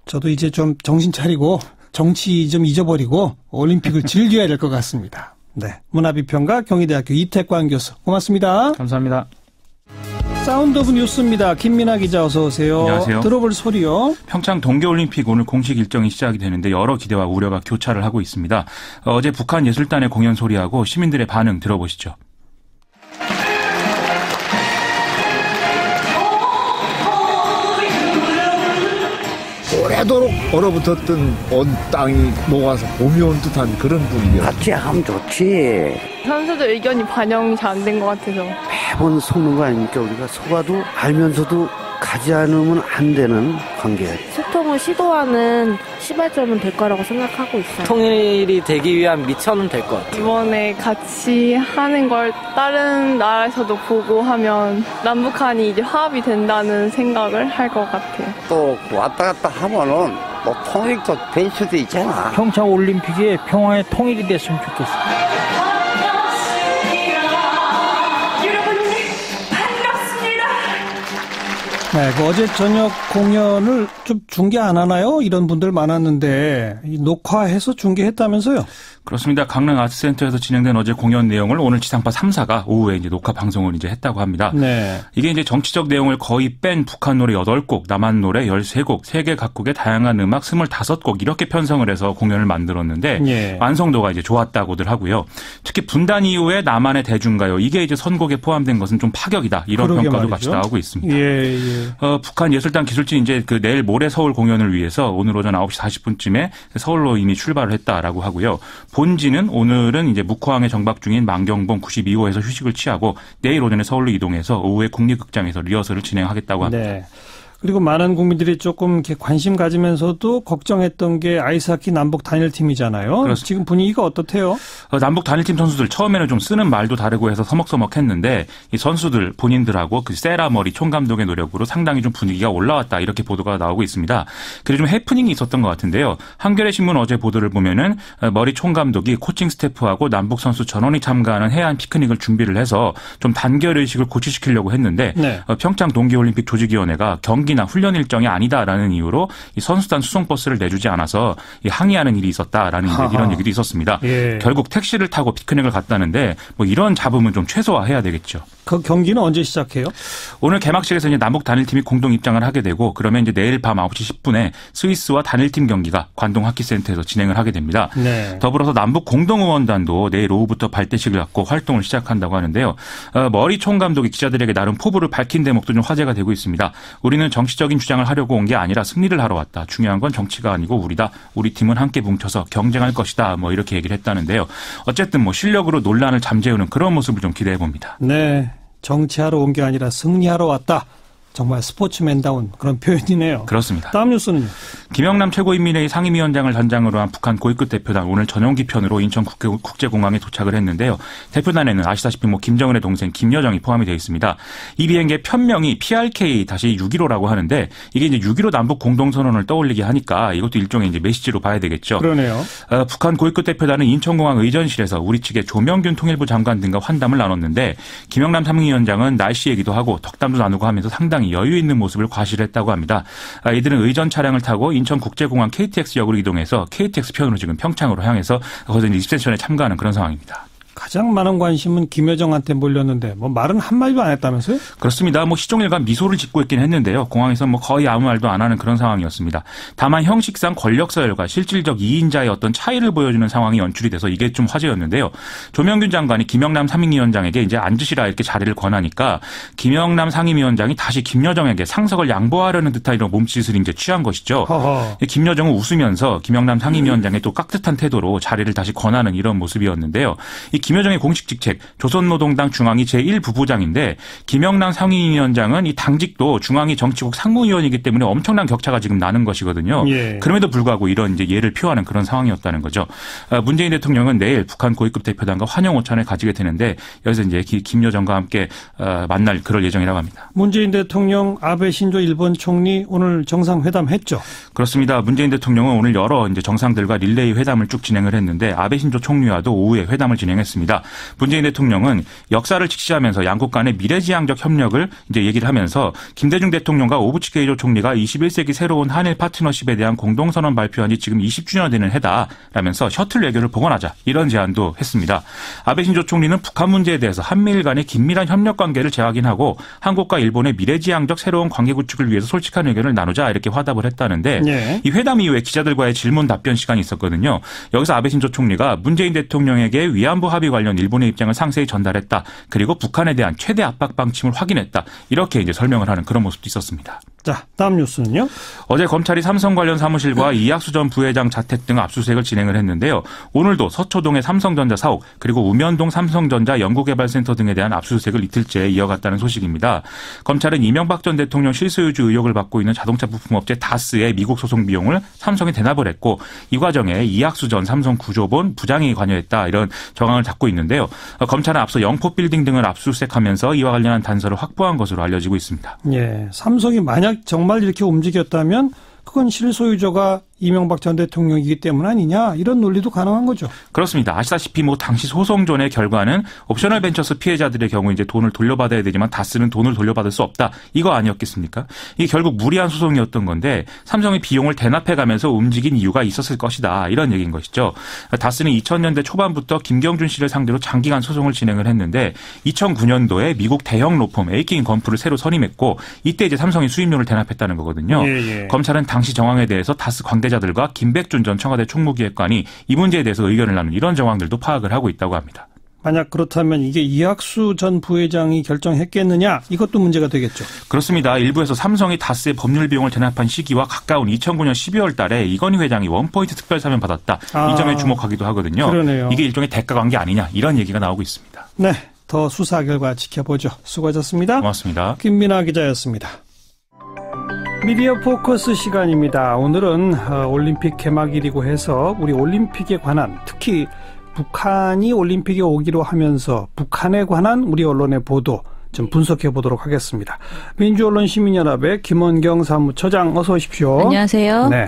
저도 이제 좀 정신 차리고 정치 좀 잊어버리고 올림픽을 즐겨야 될 것 같습니다. 네, 문화비평가 경희대학교 이태광 교수 고맙습니다. 감사합니다. 사운드 오브 뉴스입니다. 김민아 기자 어서 오세요. 안녕하세요. 들어볼 소리요. 평창 동계올림픽 오늘 공식 일정이 시작이 되는데 여러 기대와 우려가 교차를 하고 있습니다. 어제 북한 예술단의 공연 소리하고 시민들의 반응 들어보시죠. 오래도록 얼어붙었던 온 땅이 녹아서 봄이 온 듯한 그런 분위기예요. 같이 하면 좋지. 선수들 의견이 반영이 잘 안 된 것 같아서. 매번 속는 거 아닙니까? 우리가 속아도 알면서도 가지 않으면 안 되는 관계예요. 소통을 시도하는 시발점은 될 거라고 생각하고 있어요. 통일이 되기 위한 미천은 될 것 같아요. 이번에 같이 하는 걸 다른 나라에서도 보고 하면 남북한이 이제 화합이 된다는 생각을 할 것 같아요. 또 왔다 갔다 하면은 뭐 통일도 될 수도 있잖아. 평창 올림픽에 평화의 통일이 됐으면 좋겠어요. 네, 어제 저녁 공연을 좀 중계 안 하나요? 이런 분들 많았는데 녹화해서 중계했다면서요? 그렇습니다. 강릉 아트센터에서 진행된 어제 공연 내용을 오늘 지상파 3사가 오후에 이제 녹화 방송을 이제 했다고 합니다. 네. 이게 이제 정치적 내용을 거의 뺀 북한 노래 8곡, 남한 노래 13곡, 세계 각국의 다양한 음악 25곡 이렇게 편성을 해서 공연을 만들었는데 예. 완성도가 이제 좋았다고들 하고요. 특히 분단 이후에 남한의 대중가요 이게 이제 선곡에 포함된 것은 좀 파격이다 이런 평가도 같이 나오고 있습니다. 예. 북한 예술단 기술진 이제 그 내일 모레 서울 공연을 위해서 오늘 오전 9시 40분쯤에 서울로 이미 출발을 했다라고 하고요. 본지는 오늘은 이제 묵호항에 정박 중인 만경봉 92호에서 휴식을 취하고 내일 오전에 서울로 이동해서 오후에 국립극장에서 리허설을 진행하겠다고 합니다. 네. 그리고 많은 국민들이 조금 이렇게 관심 가지면서도 걱정했던 게 아이스하키 남북 단일팀이잖아요. 그렇습니다. 지금 분위기가 어떻대요? 남북 단일팀 선수들 처음에는 좀 쓰는 말도 다르고 해서 서먹서먹했는데 이 선수들 본인들하고 그 세라 머리 총감독의 노력으로 상당히 좀 분위기가 올라왔다 이렇게 보도가 나오고 있습니다. 그리고 좀 해프닝이 있었던 것 같은데요. 한겨레 신문 어제 보도를 보면은 머리 총감독이 코칭 스태프하고 남북 선수 전원이 참가하는 해안 피크닉을 준비를 해서 좀 단결 의식을 고취시키려고 했는데 네. 평창 동계올림픽 조직위원회가 경기나 훈련 일정이 아니다라는 이유로 이 선수단 수송버스를 내주지 않아서 항의하는 일이 있었다라는 이런 얘기도 있었습니다. 예. 결국 택시를 타고 피크닉을 갔다는데 뭐 이런 잡음은 좀 최소화해야 되겠죠. 그 경기는 언제 시작해요? 오늘 개막식에서 이제 남북 단일팀이 공동 입장을 하게 되고 그러면 이제 내일 밤 9시 10분에 스위스와 단일팀 경기가 관동 하키센터에서 진행을 하게 됩니다. 네. 더불어서 남북 공동응원단도 내일 오후부터 발대식을 갖고 활동을 시작한다고 하는데요. 머리 총감독이 기자들에게 나름 포부를 밝힌 대목도 좀 화제가 되고 있습니다. 우리는 정치적인 주장을 하려고 온 게 아니라 승리를 하러 왔다. 중요한 건 정치가 아니고 우리다. 우리 팀은 함께 뭉쳐서 경쟁할 것이다. 뭐 이렇게 얘기를 했다는데요. 어쨌든 뭐 실력으로 논란을 잠재우는 그런 모습을 좀 기대해 봅니다. 네. 정치하러 온 게 아니라 승리하러 왔다. 정말 스포츠맨다운 그런 표현이네요. 그렇습니다. 다음 뉴스는요. 김영남 최고인민회의 상임위원장을 전장으로 한 북한 고위급 대표단 오늘 전용기 편으로 인천국제공항에 도착을 했는데요. 대표단에는 아시다시피 뭐 김정은의 동생 김여정이 포함이 되어 있습니다. 이 비행기의 편명이 PRK-615라고 하는데 이게 이제 6.15 남북 공동선언을 떠올리게 하니까 이것도 일종의 이제 메시지로 봐야 되겠죠. 그러네요. 북한 고위급 대표단은 인천공항 의전실에서 우리 측의 조명균 통일부 장관 등과 환담을 나눴는데 김영남 상임위원장은 날씨 얘기도 하고 덕담도 나누고 하면서 상당히 여유 있는 모습을 과시했다고 합니다. 이들은 의전 차량을 타고 인천국제공항 KTX역으로 이동해서 KTX 편으로 지금 평창으로 향해서 거기서 리셉션에 참가하는 그런 상황입니다. 가장 많은 관심은 김여정한테 몰렸는데 뭐 말은 한마디도 안 했다면서요? 그렇습니다. 뭐 시종일관 미소를 짓고 있긴 했는데요. 공항에서 뭐 거의 아무 말도 안 하는 그런 상황이었습니다. 다만 형식상 권력 서열과 실질적 2인자의 어떤 차이를 보여주는 상황이 연출이 돼서 이게 좀 화제였는데요. 조명균 장관이 김영남 상임위원장에게 이제 앉으시라 이렇게 자리를 권하니까 김영남 상임위원장이 다시 김여정에게 상석을 양보하려는 듯한 이런 몸짓을 이제 취한 것이죠. 김여정은 웃으면서 김영남 상임위원장의 또 깍듯한 태도로 자리를 다시 권하는 이런 모습이었는데요. 이 김여정의 공식 직책 조선노동당 중앙위 제1부부장인데 김영남 상임위원장은 이 당직도 중앙위 정치국 상무위원이기 때문에 엄청난 격차가 지금 나는 것이거든요. 예. 그럼에도 불구하고 이런 이제 예를 표하는 그런 상황이었다는 거죠. 문재인 대통령은 내일 북한 고위급 대표단과 환영 오찬을 가지게 되는데 여기서 이제 김여정과 함께 만날 그럴 예정이라고 합니다. 문재인 대통령, 아베 신조 일본 총리 오늘 정상회담했죠. 그렇습니다. 문재인 대통령은 오늘 여러 이제 정상들과 릴레이 회담을 쭉 진행을 했는데 아베 신조 총리와도 오후에 회담을 진행했습니다. 문재인 대통령은 역사를 직시하면서 양국 간의 미래지향적 협력을 이제 얘기를 하면서 김대중 대통령과 오부치 게이조 총리가 21세기 새로운 한일 파트너십에 대한 공동선언 발표한 지 지금 20주년 되는 해다라면서 셔틀 외교를 복원하자 이런 제안도 했습니다. 아베 신조 총리는 북한 문제에 대해서 한미일 간의 긴밀한 협력 관계를 재확인하고 한국과 일본의 미래지향적 새로운 관계 구축을 위해서 솔직한 의견을 나누자 이렇게 화답을 했다는데 네. 이 회담 이후에 기자들과의 질문 답변 시간이 있었거든요. 여기서 아베 신조 총리가 문재인 대통령에게 위안부 합의 관련 일본의 입장을 상세히 전달했다. 그리고 북한에 대한 최대 압박 방침을 확인했다. 이렇게 이제 설명을 하는 그런 모습도 있었습니다. 자, 다음 뉴스는요? 어제 검찰이 삼성 관련 사무실과 이학수 전 부회장 자택 등 압수수색을 진행을 했는데요. 오늘도 서초동의 삼성전자 사옥 그리고 우면동 삼성전자 연구개발센터 등에 대한 압수수색을 이틀째 이어갔다는 소식입니다. 검찰은 이명박 전 대통령 실소유주 의혹을 받고 있는 자동차 부품업체 다스의 미국 소송 비용을 삼성에 대납을 했고 이 과정에 이학수 전 삼성 구조본 부장이 관여했다 이런 정황을 잡고 있는데요. 검찰은 앞서 영포빌딩 등을 압수수색하면서 이와 관련한 단서를 확보한 것으로 알려지고 있습니다. 예, 삼성이 만약 정말 이렇게 움직였다면 그건 실소유주가 이명박 전 대통령이기 때문 아니냐 이런 논리도 가능한 거죠. 그렇습니다. 아시다시피 뭐 당시 소송전의 결과는 옵셔널 벤처스 피해자들의 경우 이제 돈을 돌려받아야 되지만 다스는 돈을 돌려받을 수 없다. 이거 아니었겠습니까? 이게 결국 무리한 소송이었던 건데 삼성이 비용을 대납해가면서 움직인 이유가 있었을 것이다. 이런 얘기인 것이죠. 다스는 2000년대 초반부터 김경준 씨를 상대로 장기간 소송을 진행을 했는데 2009년도에 미국 대형 로펌 에이킹 건프를 새로 선임했고 이때 이제 삼성이 수임료를 대납했다는 거거든요. 검찰은 당시 정황에 대해서 다스 관계자들과 김백준 전 청와대 총무기획관이 이 문제에 대해서 의견을 나눈 이런 정황들도 파악을 하고 있다고 합니다. 만약 그렇다면 이게 이학수 전 부회장이 결정했겠느냐 이것도 문제가 되겠죠. 그렇습니다. 일부에서 삼성이 다스의 법률 비용을 대납한 시기와 가까운 2009년 12월 달에 이건희 회장이 원포인트 특별 사면 받았다. 이 점에 주목하기도 하거든요. 그러네요. 이게 일종의 대가 관계 아니냐 이런 얘기가 나오고 있습니다. 네, 더 수사 결과 지켜보죠. 수고하셨습니다. 고맙습니다. 김민아 기자였습니다. 미디어 포커스 시간입니다. 오늘은 올림픽 개막일이고 해서 우리 올림픽에 관한 특히 북한이 올림픽에 오기로 하면서 북한에 관한 우리 언론의 보도 좀 분석해 보도록 하겠습니다. 민주언론시민연합의 김원경 사무처장 어서 오십시오. 안녕하세요. 네.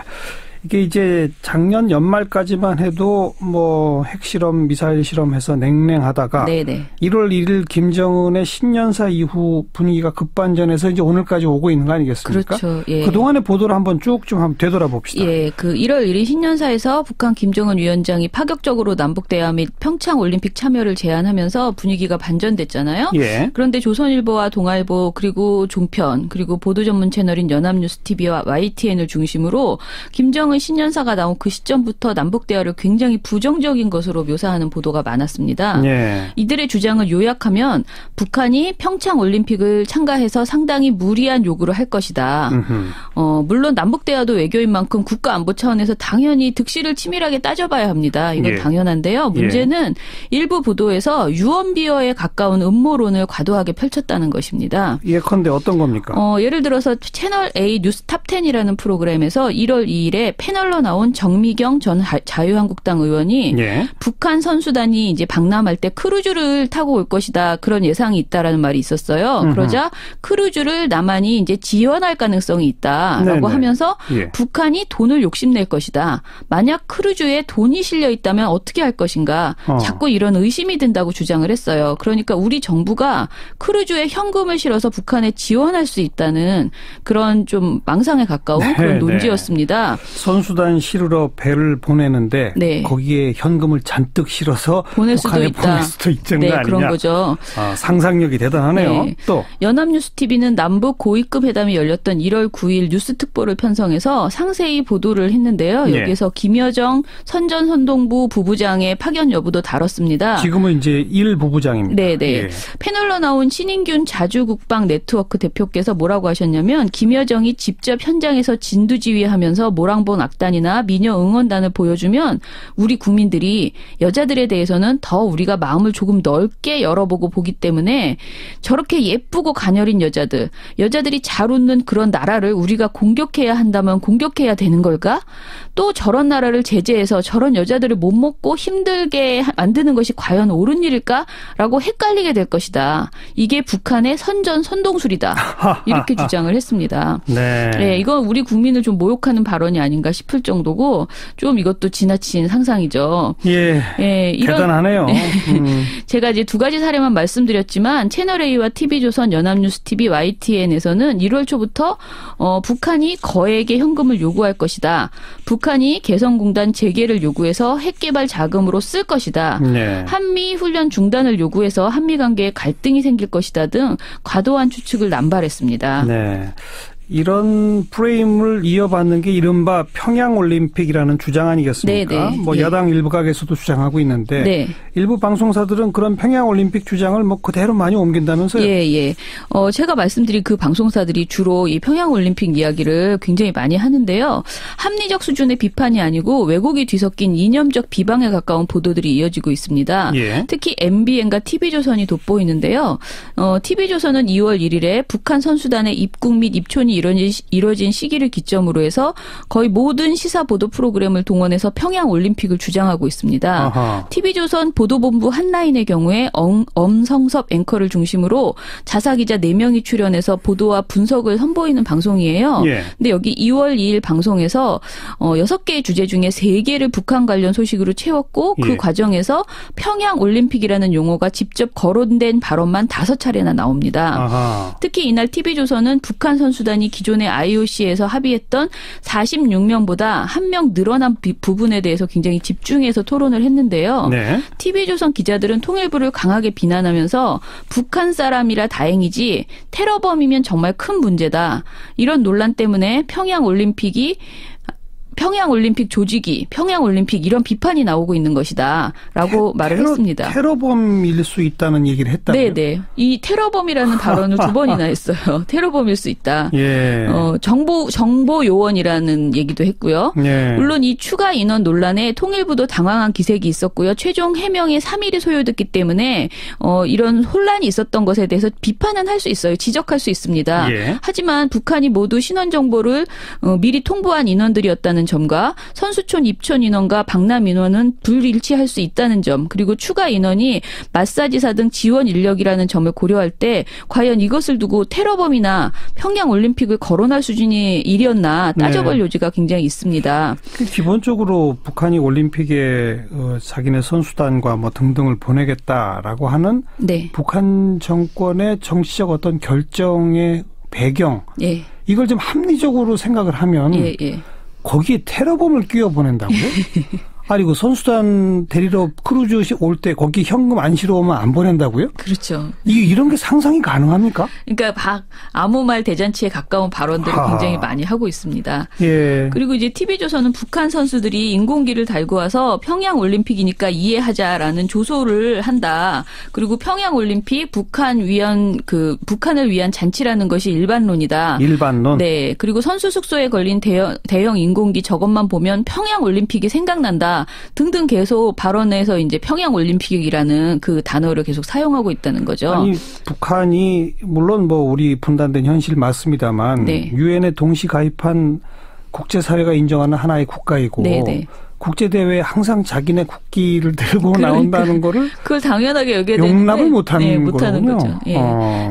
이게 이제 작년 연말까지만 해도 뭐 핵실험, 미사일 실험해서 냉랭하다가 네네. 1월 1일 김정은의 신년사 이후 분위기가 급반전해서 이제 오늘까지 오고 있는 거 아니겠습니까? 그렇죠. 예. 그동안의 보도를 한번 쭉 좀 한번 되돌아봅시다. 예, 그 1월 1일 신년사에서 북한 김정은 위원장이 파격적으로 남북대화 및 평창 올림픽 참여를 제안하면서 분위기가 반전됐잖아요. 예. 그런데 조선일보와 동아일보 그리고 종편 그리고 보도 전문 채널인 연합뉴스TV와 YTN을 중심으로 김정은 신년사가 나온 그 시점부터 남북대화를 굉장히 부정적인 것으로 묘사하는 보도가 많았습니다. 예. 이들의 주장을 요약하면 북한이 평창 올림픽을 참가해서 상당히 무리한 요구를 할 것이다. 물론 남북대화도 외교인 만큼 국가 안보 차원에서 당연히 득실을 치밀하게 따져봐야 합니다. 이건 당연한데요. 문제는 일부 보도에서 유언비어에 가까운 음모론을 과도하게 펼쳤다는 것입니다. 예컨대 어떤 겁니까? 예를 들어서 채널 A 뉴스 탑10이라는 프로그램에서 1월 2일에 패널로 나온 정미경 전 자유한국당 의원이 북한 선수단이 이제 방남할 때 크루즈를 타고 올 것이다. 그런 예상이 있다라는 말이 있었어요. 그러자 크루즈를 남한이 이제 지원할 가능성이 있다라고 하면서 북한이 돈을 욕심낼 것이다. 만약 크루즈에 돈이 실려 있다면 어떻게 할 것인가. 자꾸 이런 의심이 든다고 주장을 했어요. 그러니까 우리 정부가 크루즈에 현금을 실어서 북한에 지원할 수 있다는 그런 좀 망상에 가까운 그런 논지였습니다. 선수단 실으러 배를 보내는데 거기에 현금을 잔뜩 실어서 보낼 수도 있다. 보낼 수도 있는 거 아니냐. 그런 거죠. 상상력이 대단하네요. 또 연합뉴스TV는 남북 고위급 회담이 열렸던 1월 9일 뉴스특보를 편성해서 상세히 보도를 했는데요. 여기에서 김여정 선전선동부 부부장의 파견 여부도 다뤘습니다. 지금은 이제 1 부부장입니다. 네네. 패널로 나온 신인균 자주국방 네트워크 대표께서 뭐라고 하셨냐면 김여정이 직접 현장에서 진두지휘하면서 모랑본 악단이나 미녀 응원단을 보여주면 우리 국민들이 여자들에 대해서는 더 우리가 마음을 조금 넓게 열어보고 보기 때문에 저렇게 예쁘고 가녀린 여자들이 잘 웃는 그런 나라를 우리가 공격해야 한다면 공격해야 되는 걸까? 또 저런 나라를 제재해서 저런 여자들을 못 먹고 힘들게 만드는 것이 과연 옳은 일일까? 라고 헷갈리게 될 것이다. 이게 북한의 선동술이다. 이렇게 주장을 했습니다. 네, 이건 우리 국민을 좀 모욕하는 발언이 아닌가 싶을 정도고 좀 이것도 지나친 상상이죠. 대단하네요. 제가 이제 두 가지 사례만 말씀드렸지만 채널A와 TV조선, 연합뉴스TV, YTN에서는 1월 초부터 북한이 거액의 현금을 요구할 것이다. 북한이 개성공단 재개를 요구해서 핵개발 자금으로 쓸 것이다. 한미 훈련 중단을 요구해서 한미 관계에 갈등이 생길 것이다 등 과도한 추측을 남발했습니다. 네. 이런 프레임을 이어받는 게 이른바 평양올림픽이라는 주장 아니겠습니까? 야당 일부각에서도 주장하고 있는데 일부 방송사들은 그런 평양올림픽 주장을 그대로 많이 옮긴다면서요? 제가 말씀드린 그 방송사들이 주로 이 평양올림픽 이야기를 굉장히 많이 하는데요. 합리적 수준의 비판이 아니고 왜곡이 뒤섞인 이념적 비방에 가까운 보도들이 이어지고 있습니다. 특히 MBN과 TV조선이 돋보이는데요. TV조선은 2월 1일에 북한 선수단의 입국 및 입촌이 이뤄진 시기를 기점으로 해서 거의 모든 시사 보도 프로그램을 동원해서 평양 올림픽을 주장하고 있습니다. 아하. TV조선 보도본부 한라인의 경우에 엄성섭 앵커를 중심으로 자사기자 4명이 출연해서 보도와 분석을 선보이는 방송이에요. 예. 근데 여기 2월 2일 방송에서 6개의 주제 중에 3개를 북한 관련 소식으로 채웠고 그 과정에서 평양 올림픽이라는 용어가 직접 거론된 발언만 5차례나 나옵니다. 아하. 특히 이날 TV조선은 북한 선수단이 기존의 IOC에서 합의했던 46명보다 1명 늘어난 부분에 대해서 굉장히 집중해서 토론을 했는데요. 네. TV조선 기자들은 통일부를 강하게 비난하면서 북한 사람이라 다행이지 테러범이면 정말 큰 문제다. 이런 논란 때문에 평양올림픽 조직이 평양올림픽 이런 비판이 나오고 있는 것이다 라고 말을 했습니다. 테러범일 수 있다는 얘기를 했다고요? 네네. 이 테러범이라는 발언을 2번이나 했어요. 테러범일 수 있다. 예. 정보요원이라는 얘기도 했고요. 예. 물론 이 추가 인원 논란에 통일부도 당황한 기색이 있었고요. 최종 해명에 3일이 소요됐기 때문에 이런 혼란이 있었던 것에 대해서 비판은 할 수 있어요. 지적할 수 있습니다. 예. 하지만 북한이 모두 신원 정보를 미리 통보한 인원들이었다는 점과 선수촌 입촌 인원과 방남 인원은 불일치할 수 있다는 점, 그리고 추가 인원이 마사지사 등 지원 인력이라는 점을 고려할 때 과연 이것을 두고 테러범이나 평양올림픽을 거론할 수준의 일이었나 따져볼 네. 요지가 굉장히 있습니다. 기본적으로 북한이 올림픽에 자기네 선수단과 뭐 등등을 보내겠다라고 하는 네. 북한 정권의 정치적 어떤 결정의 배경 예. 이걸 좀 합리적으로 생각을 하면 예, 예. 거기에 테러범을 끼워 보낸다고요? 아니, 그 선수단 데리러 크루즈 올 때 거기 현금 안 실어 오면 안 보낸다고요? 그렇죠. 이런 게 상상이 가능합니까? 그러니까 아무 말 대잔치에 가까운 발언들을 굉장히 많이 하고 있습니다. 예. 그리고 이제 TV조선은 북한 선수들이 인공기를 달고 와서 평양 올림픽이니까 이해하자라는 조소를 한다. 그리고 평양 올림픽 북한을 위한 잔치라는 것이 일반론이다. 일반론. 네. 그리고 선수 숙소에 걸린 대형 인공기 저것만 보면 평양 올림픽이 생각난다. 등등 계속 발언에서 이제 평양올림픽이라는 그 단어를 계속 사용하고 있다는 거죠. 아니, 북한이 물론 뭐 우리 분단된 현실 맞습니다만 네. 유엔에 동시 가입한 국제사회가 인정하는 하나의 국가이고 네, 네. 국제대회에 항상 자기네 국기를 들고 나온다는 거를 그걸 당연하게 여겨야 용납을 못하는 거죠. 예.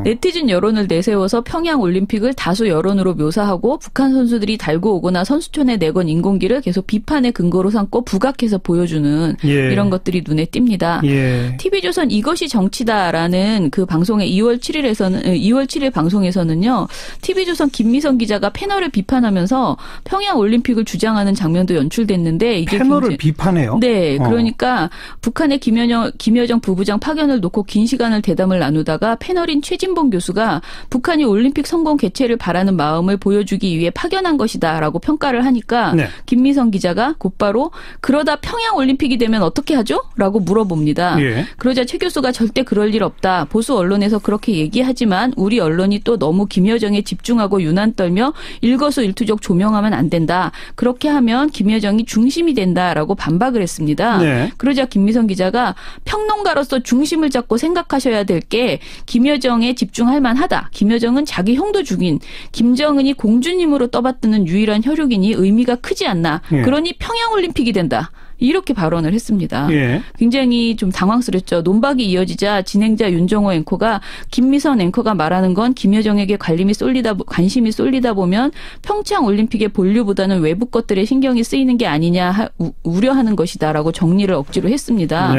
네티즌 여론을 내세워서 평양올림픽을 다수 여론으로 묘사하고 북한 선수들이 달고 오거나 선수촌에 내건 인공기를 계속 비판의 근거로 삼고 부각해서 보여주는 예. 이런 것들이 눈에 띕니다. 예. TV조선 이것이 정치다라는 그 방송의 2월 7일 방송에서는요. TV조선 김미성 기자가 패널을 비판하면서 평양올림픽을 주장하는 장면도 연출됐는데 이게 패널을 비판해요? 네. 그러니까 북한의 김여정 부부장 파견을 놓고 긴 시간을 대담을 나누다가 패널인 최진봉 교수가 북한이 올림픽 성공 개최를 바라는 마음을 보여주기 위해 파견한 것이다라고 평가를 하니까 네. 김미성 기자가 곧바로 그러다 평양올림픽이 되면 어떻게 하죠? 라고 물어봅니다. 예. 그러자 최 교수가 절대 그럴 일 없다. 보수 언론에서 그렇게 얘기하지만 우리 언론이 또 너무 김여정에 집중하고 유난 떨며 일거수일투족 조명하면 안 된다. 그렇게 하면 김여정이 중심이 된다라고 반박을 했습니다. 네. 그러자 김미성 기자가 평론가로서 중심을 잡고 생각하셔야 될 게 김여정에 집중할 만하다. 김여정은 자기 형도 죽인 김정은이 공주님으로 떠받드는 유일한 혈육이니 의미가 크지 않나. 네. 그러니 평양올림픽이 된다. 이렇게 발언을 했습니다. 예. 굉장히 좀 당황스럽죠. 논박이 이어지자 진행자 윤정호 앵커가 김미선 앵커가 말하는 건 김여정에게 관심이 쏠리다 보면 평창올림픽의 본류보다는 외부 것들에 신경이 쓰이는 게 아니냐 우려하는 것이다라고 정리를 억지로 했습니다.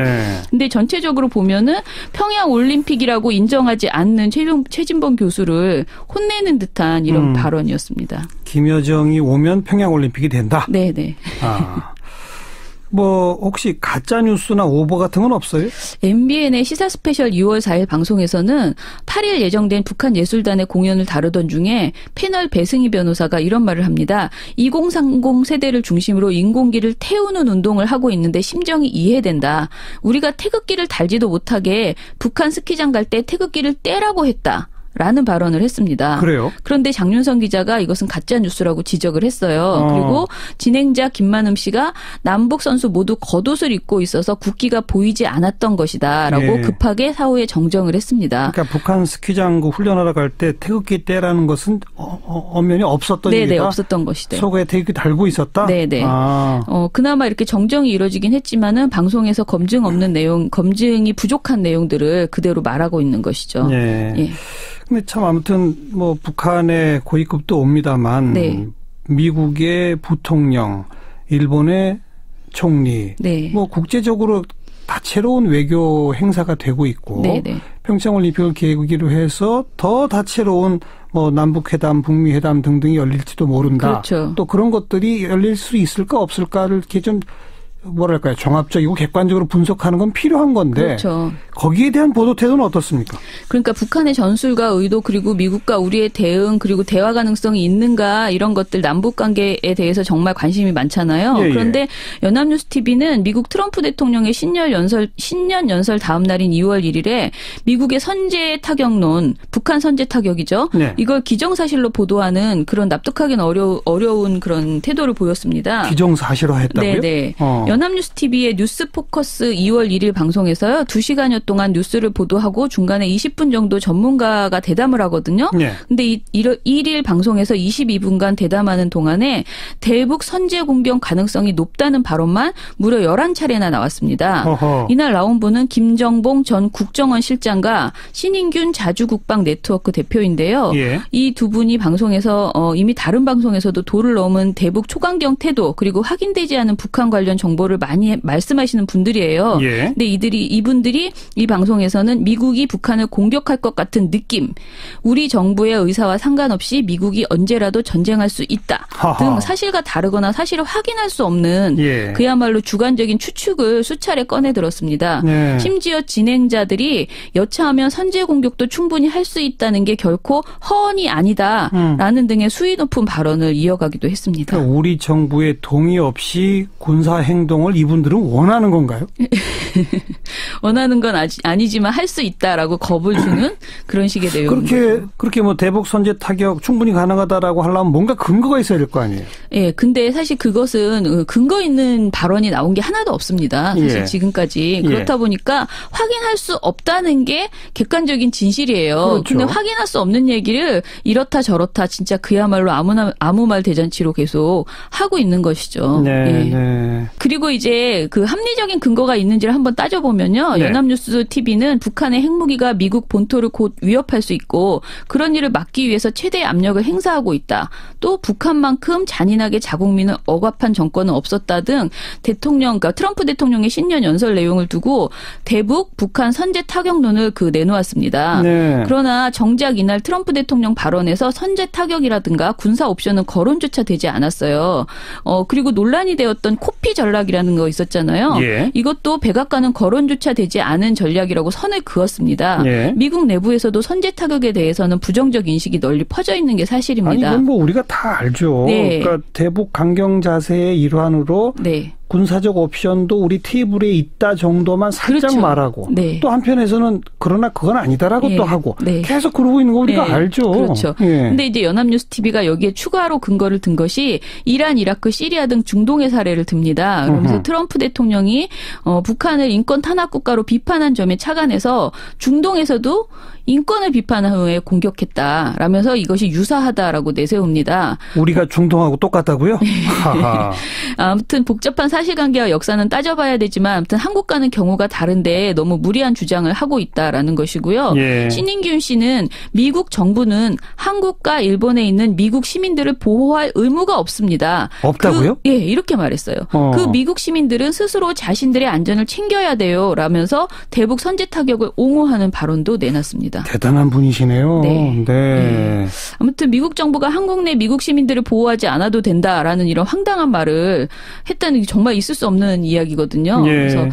그런데 전체적으로 보면은 평양올림픽이라고 인정하지 않는 최진봉 교수를 혼내는 듯한 이런 발언이었습니다. 김여정이 오면 평양올림픽이 된다? 네네. 뭐 혹시 가짜 뉴스나 오버 같은 건 없어요? MBN의 시사 스페셜 2월 4일 방송에서는 8일 예정된 북한 예술단의 공연을 다루던 중에 패널 배승희 변호사가 이런 말을 합니다. 2030 세대를 중심으로 인공기를 태우는 운동을 하고 있는데 심정이 이해된다. 우리가 태극기를 달지도 못하게 북한 스키장 갈 때 태극기를 떼라고 했다. 라는 발언을 했습니다. 그래요? 그런데 장윤선 기자가 이것은 가짜 뉴스라고 지적을 했어요. 그리고 진행자 김만음 씨가 남북 선수 모두 겉옷을 입고 있어서 국기가 보이지 않았던 것이다라고 예. 급하게 사후에 정정을 했습니다. 그러니까 북한 스키장 훈련하러 갈 때 태극기 떼라는 것은 엄연히 없었던 네네, 얘기다? 없었던 것이다. 속에 태극기 달고 있었다? 네네. 그나마 이렇게 정정이 이루어지긴 했지만은 방송에서 검증이 부족한 내용들을 그대로 말하고 있는 것이죠. 예. 예. 근데 참 아무튼 뭐 북한의 고위급도 옵니다만 네. 미국의 부통령, 일본의 총리, 네. 뭐 국제적으로 다채로운 외교 행사가 되고 있고 네네. 평창올림픽을 계기로 해서 더 다채로운 뭐 남북회담, 북미회담 등등이 열릴지도 모른다. 그렇죠. 또 그런 것들이 열릴 수 있을까 없을까를 이렇게 좀 뭐랄까요, 종합적이고 객관적으로 분석하는 건 필요한 건데 그렇죠. 거기에 대한 보도 태도는 어떻습니까? 그러니까 북한의 전술과 의도 그리고 미국과 우리의 대응 그리고 대화 가능성이 있는가 이런 것들 남북관계에 대해서 정말 관심이 많잖아요. 예, 그런데 연합뉴스TV는 미국 트럼프 대통령의 신년 연설 다음 날인 2월 1일에 미국의 선제 타격론, 북한 선제 타격이죠. 네. 이걸 기정사실로 보도하는 그런 납득하기는 어려운 그런 태도를 보였습니다. 기정사실화했다고요? 네네. 연합뉴스TV의 뉴스포커스 2월 1일 방송에서요. 2시간여 동안 뉴스를 보도하고 중간에 20분 정도 전문가가 대담을 하거든요. 네. 근데 1일 방송에서 22분간 대담하는 동안에 대북 선제 공격 가능성이 높다는 발언만 무려 11차례나 나왔습니다. 어허. 이날 나온 분은 김정봉 전 국정원 실장과 신인균 자주국방 네트워크 대표인데요. 예. 이 두 분이 방송에서 이미 다른 방송에서도 도를 넘은 대북 초강경 태도 그리고 확인되지 않은 북한 관련 정보를 많이 말씀하시는 분들이에요. 예. 근데 이분들이 이 방송에서는 미국이 북한을 공격할 것 같은 느낌, 우리 정부의 의사와 상관없이 미국이 언제라도 전쟁할 수 있다 등 사실과 다르거나 사실을 확인할 수 없는 예. 그야말로 주관적인 추측을 수차례 꺼내 들었습니다. 예. 심지어 진행자들이 여차하면 선제 공격도 충분히 할 수 있다는 게 결코 허언이 아니다라는 등의 수위 높은 발언을 이어가기도 했습니다. 그러니까 우리 정부의 동의 없이 군사 행동을 이분들은 원하는 건가요? 원하는 건 아니지만 할 수 있다라고 겁을 주는 그런 식의 내용입니다. 그렇게 뭐 대북 선제 타격 충분히 가능하다라고 하려면 뭔가 근거가 있어야 될 거 아니에요? 예, 근데 사실 그것은 근거 있는 발언이 나온 게 하나도 없습니다. 사실 예. 지금까지. 그렇다 보니까 확인할 수 없다는 게 객관적인 진실이에요. 그렇죠. 근데 확인할 수 없는 얘기를 이렇다 저렇다 진짜 그야말로 아무 말 대잔치로 계속 하고 있는 것이죠. 네, 예. 네. 그리고 이제 그 합리적인 근거가 있는지를 한번 따져보면요. 네. 연합뉴스TV는 북한의 핵무기가 미국 본토를 곧 위협할 수 있고 그런 일을 막기 위해서 최대의 압력을 행사하고 있다. 또 북한만큼 잔인하게 자국민을 억압한 정권은 없었다 등 그러니까 트럼프 대통령의 신년 연설 내용을 두고 대북 북한 선제 타격론을 내놓았습니다. 네. 그러나 정작 이날 트럼프 대통령 발언에서 선제 타격이라든가 군사 옵션은 거론조차 되지 않았어요. 그리고 논란이 되었던 코피 전략이라는 거 있었잖아요. 예. 이것도 백악관은 거론조차 되지 않은 전략이라고 선을 그었습니다. 예. 미국 내부에서도 선제 타격에 대해서는 부정적 인식이 널리 퍼져 있는 게 사실입니다. 아니, 이건 뭐 우리가 다 알죠. 네. 그러니까 대북 강경 자세의 일환으로 네. 군사적 옵션도 우리 테이블에 있다 정도만 살짝 그렇죠. 말하고 네. 또 한편에서는 그러나 그건 아니다라고 예. 또 하고 네. 계속 그러고 있는 거 우리가 예. 알죠. 그렇죠. 그런데 이제 연합뉴스TV가 여기에 추가로 근거를 든 것이 이란, 이라크, 시리아 등 중동의 사례를 듭니다. 그러면서 트럼프 대통령이 북한을 인권 탄압 국가로 비판한 점에 착안해서 중동에서도 인권을 비판한 후에 공격했다라면서 이것이 유사하다라고 내세웁니다. 우리가 중동하고 똑같다고요? 아무튼 복잡한 사실관계와 역사는 따져봐야 되지만 아무튼 한국과는 경우가 다른데 너무 무리한 주장을 하고 있다라는 것이고요. 예. 신인균 씨는 미국 정부는 한국과 일본에 있는 미국 시민들을 보호할 의무가 없습니다. 없다고요? 예, 이렇게 말했어요. 그 미국 시민들은 스스로 자신들의 안전을 챙겨야 돼요. 라면서 대북 선제 타격을 옹호하는 발언도 내놨습니다. 대단한 분이시네요. 네. 네. 아무튼 미국 정부가 한국 내 미국 시민들을 보호하지 않아도 된다라는 이런 황당한 말을 했다는 게 정말 있을 수 없는 이야기거든요. 예. 그래서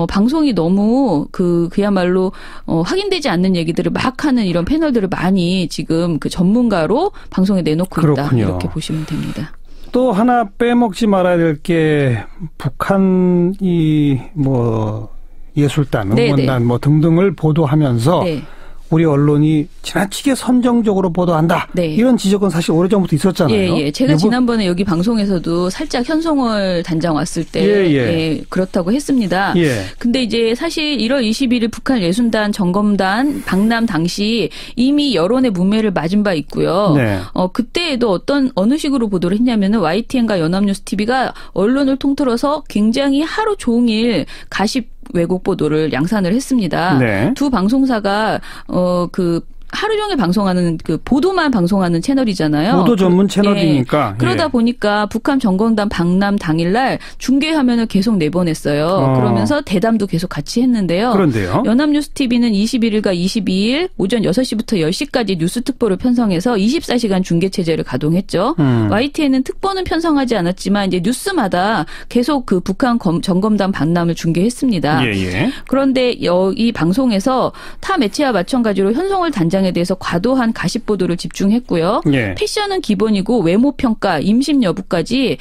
방송이 너무 그야말로 확인되지 않는 얘기들을 막 하는 이런 패널들을 많이 지금 전문가로 방송에 내놓고 그렇군요. 있다. 이렇게 보시면 됩니다. 또 하나 빼먹지 말아야 될 게 북한이 예술단, 응원단 등등을 보도하면서 네. 우리 언론이 지나치게 선정적으로 보도한다. 네. 이런 지적은 사실 오래전부터 있었잖아요. 예. 제가 지난번에 여기 방송에서도 살짝 현송월 단장 왔을 때 예, 그렇다고 했습니다. 근데 이제 사실 1월 21일 북한 예순단 점검단 방남 당시 이미 여론의 문매를 맞은 바 있고요. 네. 그때에도 어느 식으로 보도를 했냐면은 YTN과 연합뉴스TV가 언론을 통틀어서 굉장히 하루 종일 가십 왜곡 보도를 양산을 했습니다. 네. 두 방송사가 하루 종일 방송하는 보도만 방송하는 채널이잖아요. 보도 전문 채널이니까. 그러다 보니까 북한 점검단 방남 당일날 중계 화면을 계속 내보냈어요. 그러면서 대담도 계속 같이 했는데요. 그런데요. 연합뉴스TV는 21일과 22일 오전 6시부터 10시까지 뉴스 특보를 편성해서 24시간 중계 체제를 가동했죠. YTN은 특보는 편성하지 않았지만 이제 뉴스마다 계속 북한 점검단 방남을 중계했습니다. 그런데 이 방송에서 타 매체와 마찬가지로 현송월 단장 에 대해서 과도한 가십 보도를 집중했고요. 패션은 기본이고 외모 평가, 임신 여부까지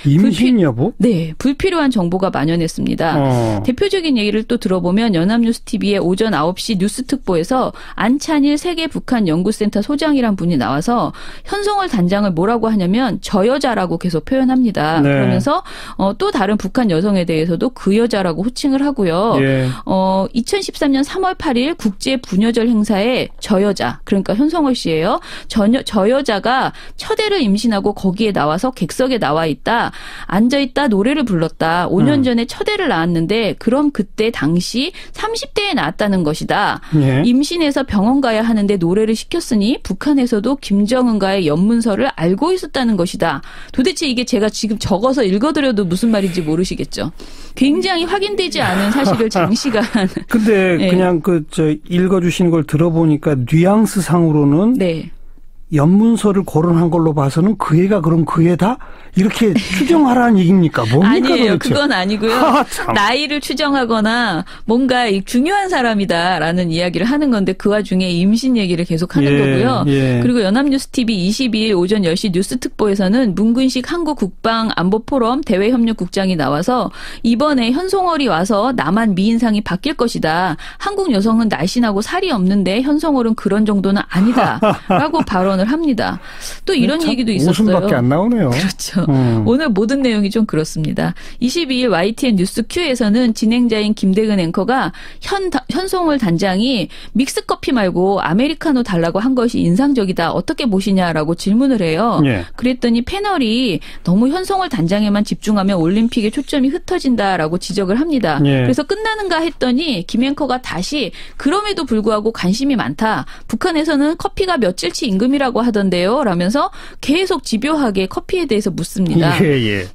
여부? 네, 불필요한 정보가 만연했습니다. 대표적인 얘기를 또 들어보면 연합뉴스TV의 오전 9시 뉴스 특보에서 안찬일 세계 북한 연구센터 소장이란 분이 나와서 현송월 단장을 뭐라고 하냐면 저 여자라고 계속 표현합니다. 네. 그러면서 또 다른 북한 여성에 대해서도 그 여자라고 호칭을 하고요. 2013년 3월 8일 국제 부녀절 행사에 저 여자 그러니까 현송월 씨예요. 저 여자가 첫 애를 임신하고 거기에 나와서 객석에 나와 있다. 앉아있다 노래를 불렀다. 5년 전에 첫 애를 낳았는데 그럼 그때 당시 30대에 낳았다는 것이다. 임신해서 병원 가야 하는데 노래를 시켰으니 북한에서도 김정은과의 연문서를 알고 있었다는 것이다. 도대체 이게 제가 지금 적어서 읽어드려도 무슨 말인지 모르시겠죠. 굉장히 확인되지 않은 사실을 장시간. 근데 그냥 읽어주신 걸 들어보니까 뉘앙스 상으로는 연문서를 거론한 걸로 봐서는 그 애가 그럼 그 애다? 이렇게 추정하라는 얘기입니까? 뭡니까? 아니에요. 도대체? 그건 아니고요. 나이를 추정하거나 뭔가 중요한 사람이다라는 이야기를 하는 건데 그 와중에 임신 얘기를 계속 하는 거고요. 그리고 연합뉴스TV 22일 오전 10시 뉴스 특보에서는 문근식 한국국방안보포럼 대외협력국장이 나와서 이번에 현송월이 와서 남한 미인상이 바뀔 것이다. 한국 여성은 날씬하고 살이 없는데 현송월은 그런 정도는 아니다. 라고 발언을 합니다. 또 이런 얘기도 있었어요. 웃음밖에 안 나오네요. 그렇죠. 오늘 모든 내용이 좀 그렇습니다. 22일 YTN 뉴스 Q에서는 진행자인 김대근 앵커가 현송월 단장이 믹스커피 말고 아메리카노 달라고 한 것이 인상적이다. 어떻게 보시냐라고 질문을 해요. 그랬더니 패널이 너무 현송월 단장에만 집중하면 올림픽에 초점이 흩어진다라고 지적을 합니다. 그래서 끝나는가 했더니 김 앵커가 다시 그럼에도 불구하고 관심이 많다. 북한에서는 커피가 며칠치 임금이라고 하던데요. 라면서 계속 집요하게 커피에 대해서 묻습니다.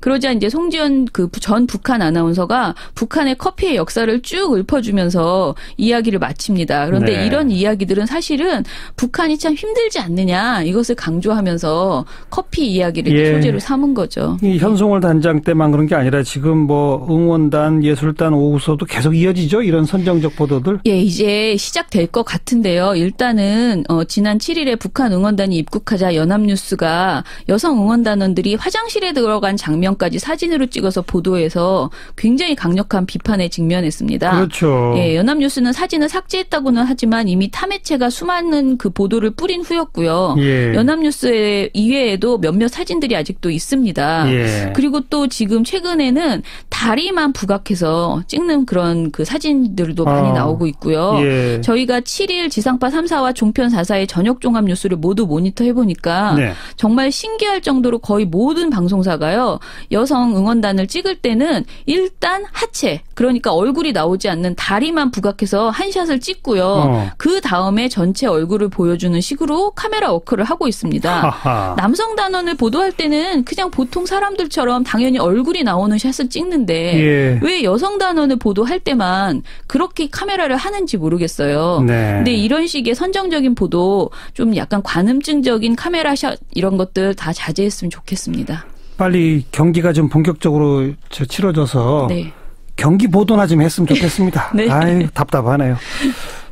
그러자 이제 송지연 전 북한 아나운서가 북한의 커피의 역사를 쭉 읊어주면서 이야기를 마칩니다. 그런데 이런 이야기들은 사실은 북한이 참 힘들지 않느냐 이것을 강조하면서 커피 이야기를 소재로 삼은 거죠. 이 현송월 단장 때만 그런 게 아니라 지금 응원단, 예술단, 오후소도 계속 이어지죠. 이런 선정적 보도들. 이제 시작될 것 같은데요. 일단은 지난 7일에 북한 응원단이 입국하자 연합뉴스가 여성 응원단원들이 화장실에 들어간 장면까지 사진으로 찍어서 보도해서 굉장히 강력한 비판에 직면했습니다. 그렇죠. 연합뉴스는 사진을 삭제했다고는 하지만 이미 타매체가 수많은 그 보도를 뿌린 후였고요. 연합뉴스 이외에도 몇몇 사진들이 아직도 있습니다. 그리고 또 지금 최근에는 다리만 부각해서 찍는 그런 그 사진들도 많이 나오고 있고요. 저희가 7일 지상파 3사와 종편 4사의 저녁 종합 뉴스를 모두 모니터해보니까 정말 신기할 정도로 거의 모든 방송사가요. 여성 응원단을 찍을 때는 일단 하체 그러니까 얼굴이 나오지 않는 다리만 부각해서 한 샷을 찍고요. 그 다음에 전체 얼굴을 보여주는 식으로 카메라 워크를 하고 있습니다. 남성 단원을 보도할 때는 그냥 보통 사람들처럼 당연히 얼굴이 나오는 샷을 찍는데 왜 여성 단원을 보도할 때만 그렇게 카메라를 하는지 모르겠어요. 근데 이런 식의 선정적인 보도 좀 약간 관음증적인 카메라 샷 이런 것들 다 자제했으면 좋겠습니다. 빨리 경기가 좀 본격적으로 치러져서 경기 보도나 좀 했으면 좋겠습니다. 아유, 답답하네요.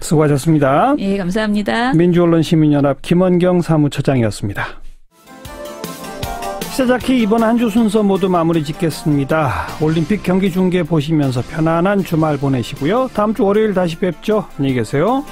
수고하셨습니다. 감사합니다. 민주언론시민연합 김원경 사무처장이었습니다. 시사자키 이번 한 주 순서 모두 마무리 짓겠습니다. 올림픽 경기 중계 보시면서 편안한 주말 보내시고요. 다음 주 월요일 다시 뵙죠. 안녕히 계세요.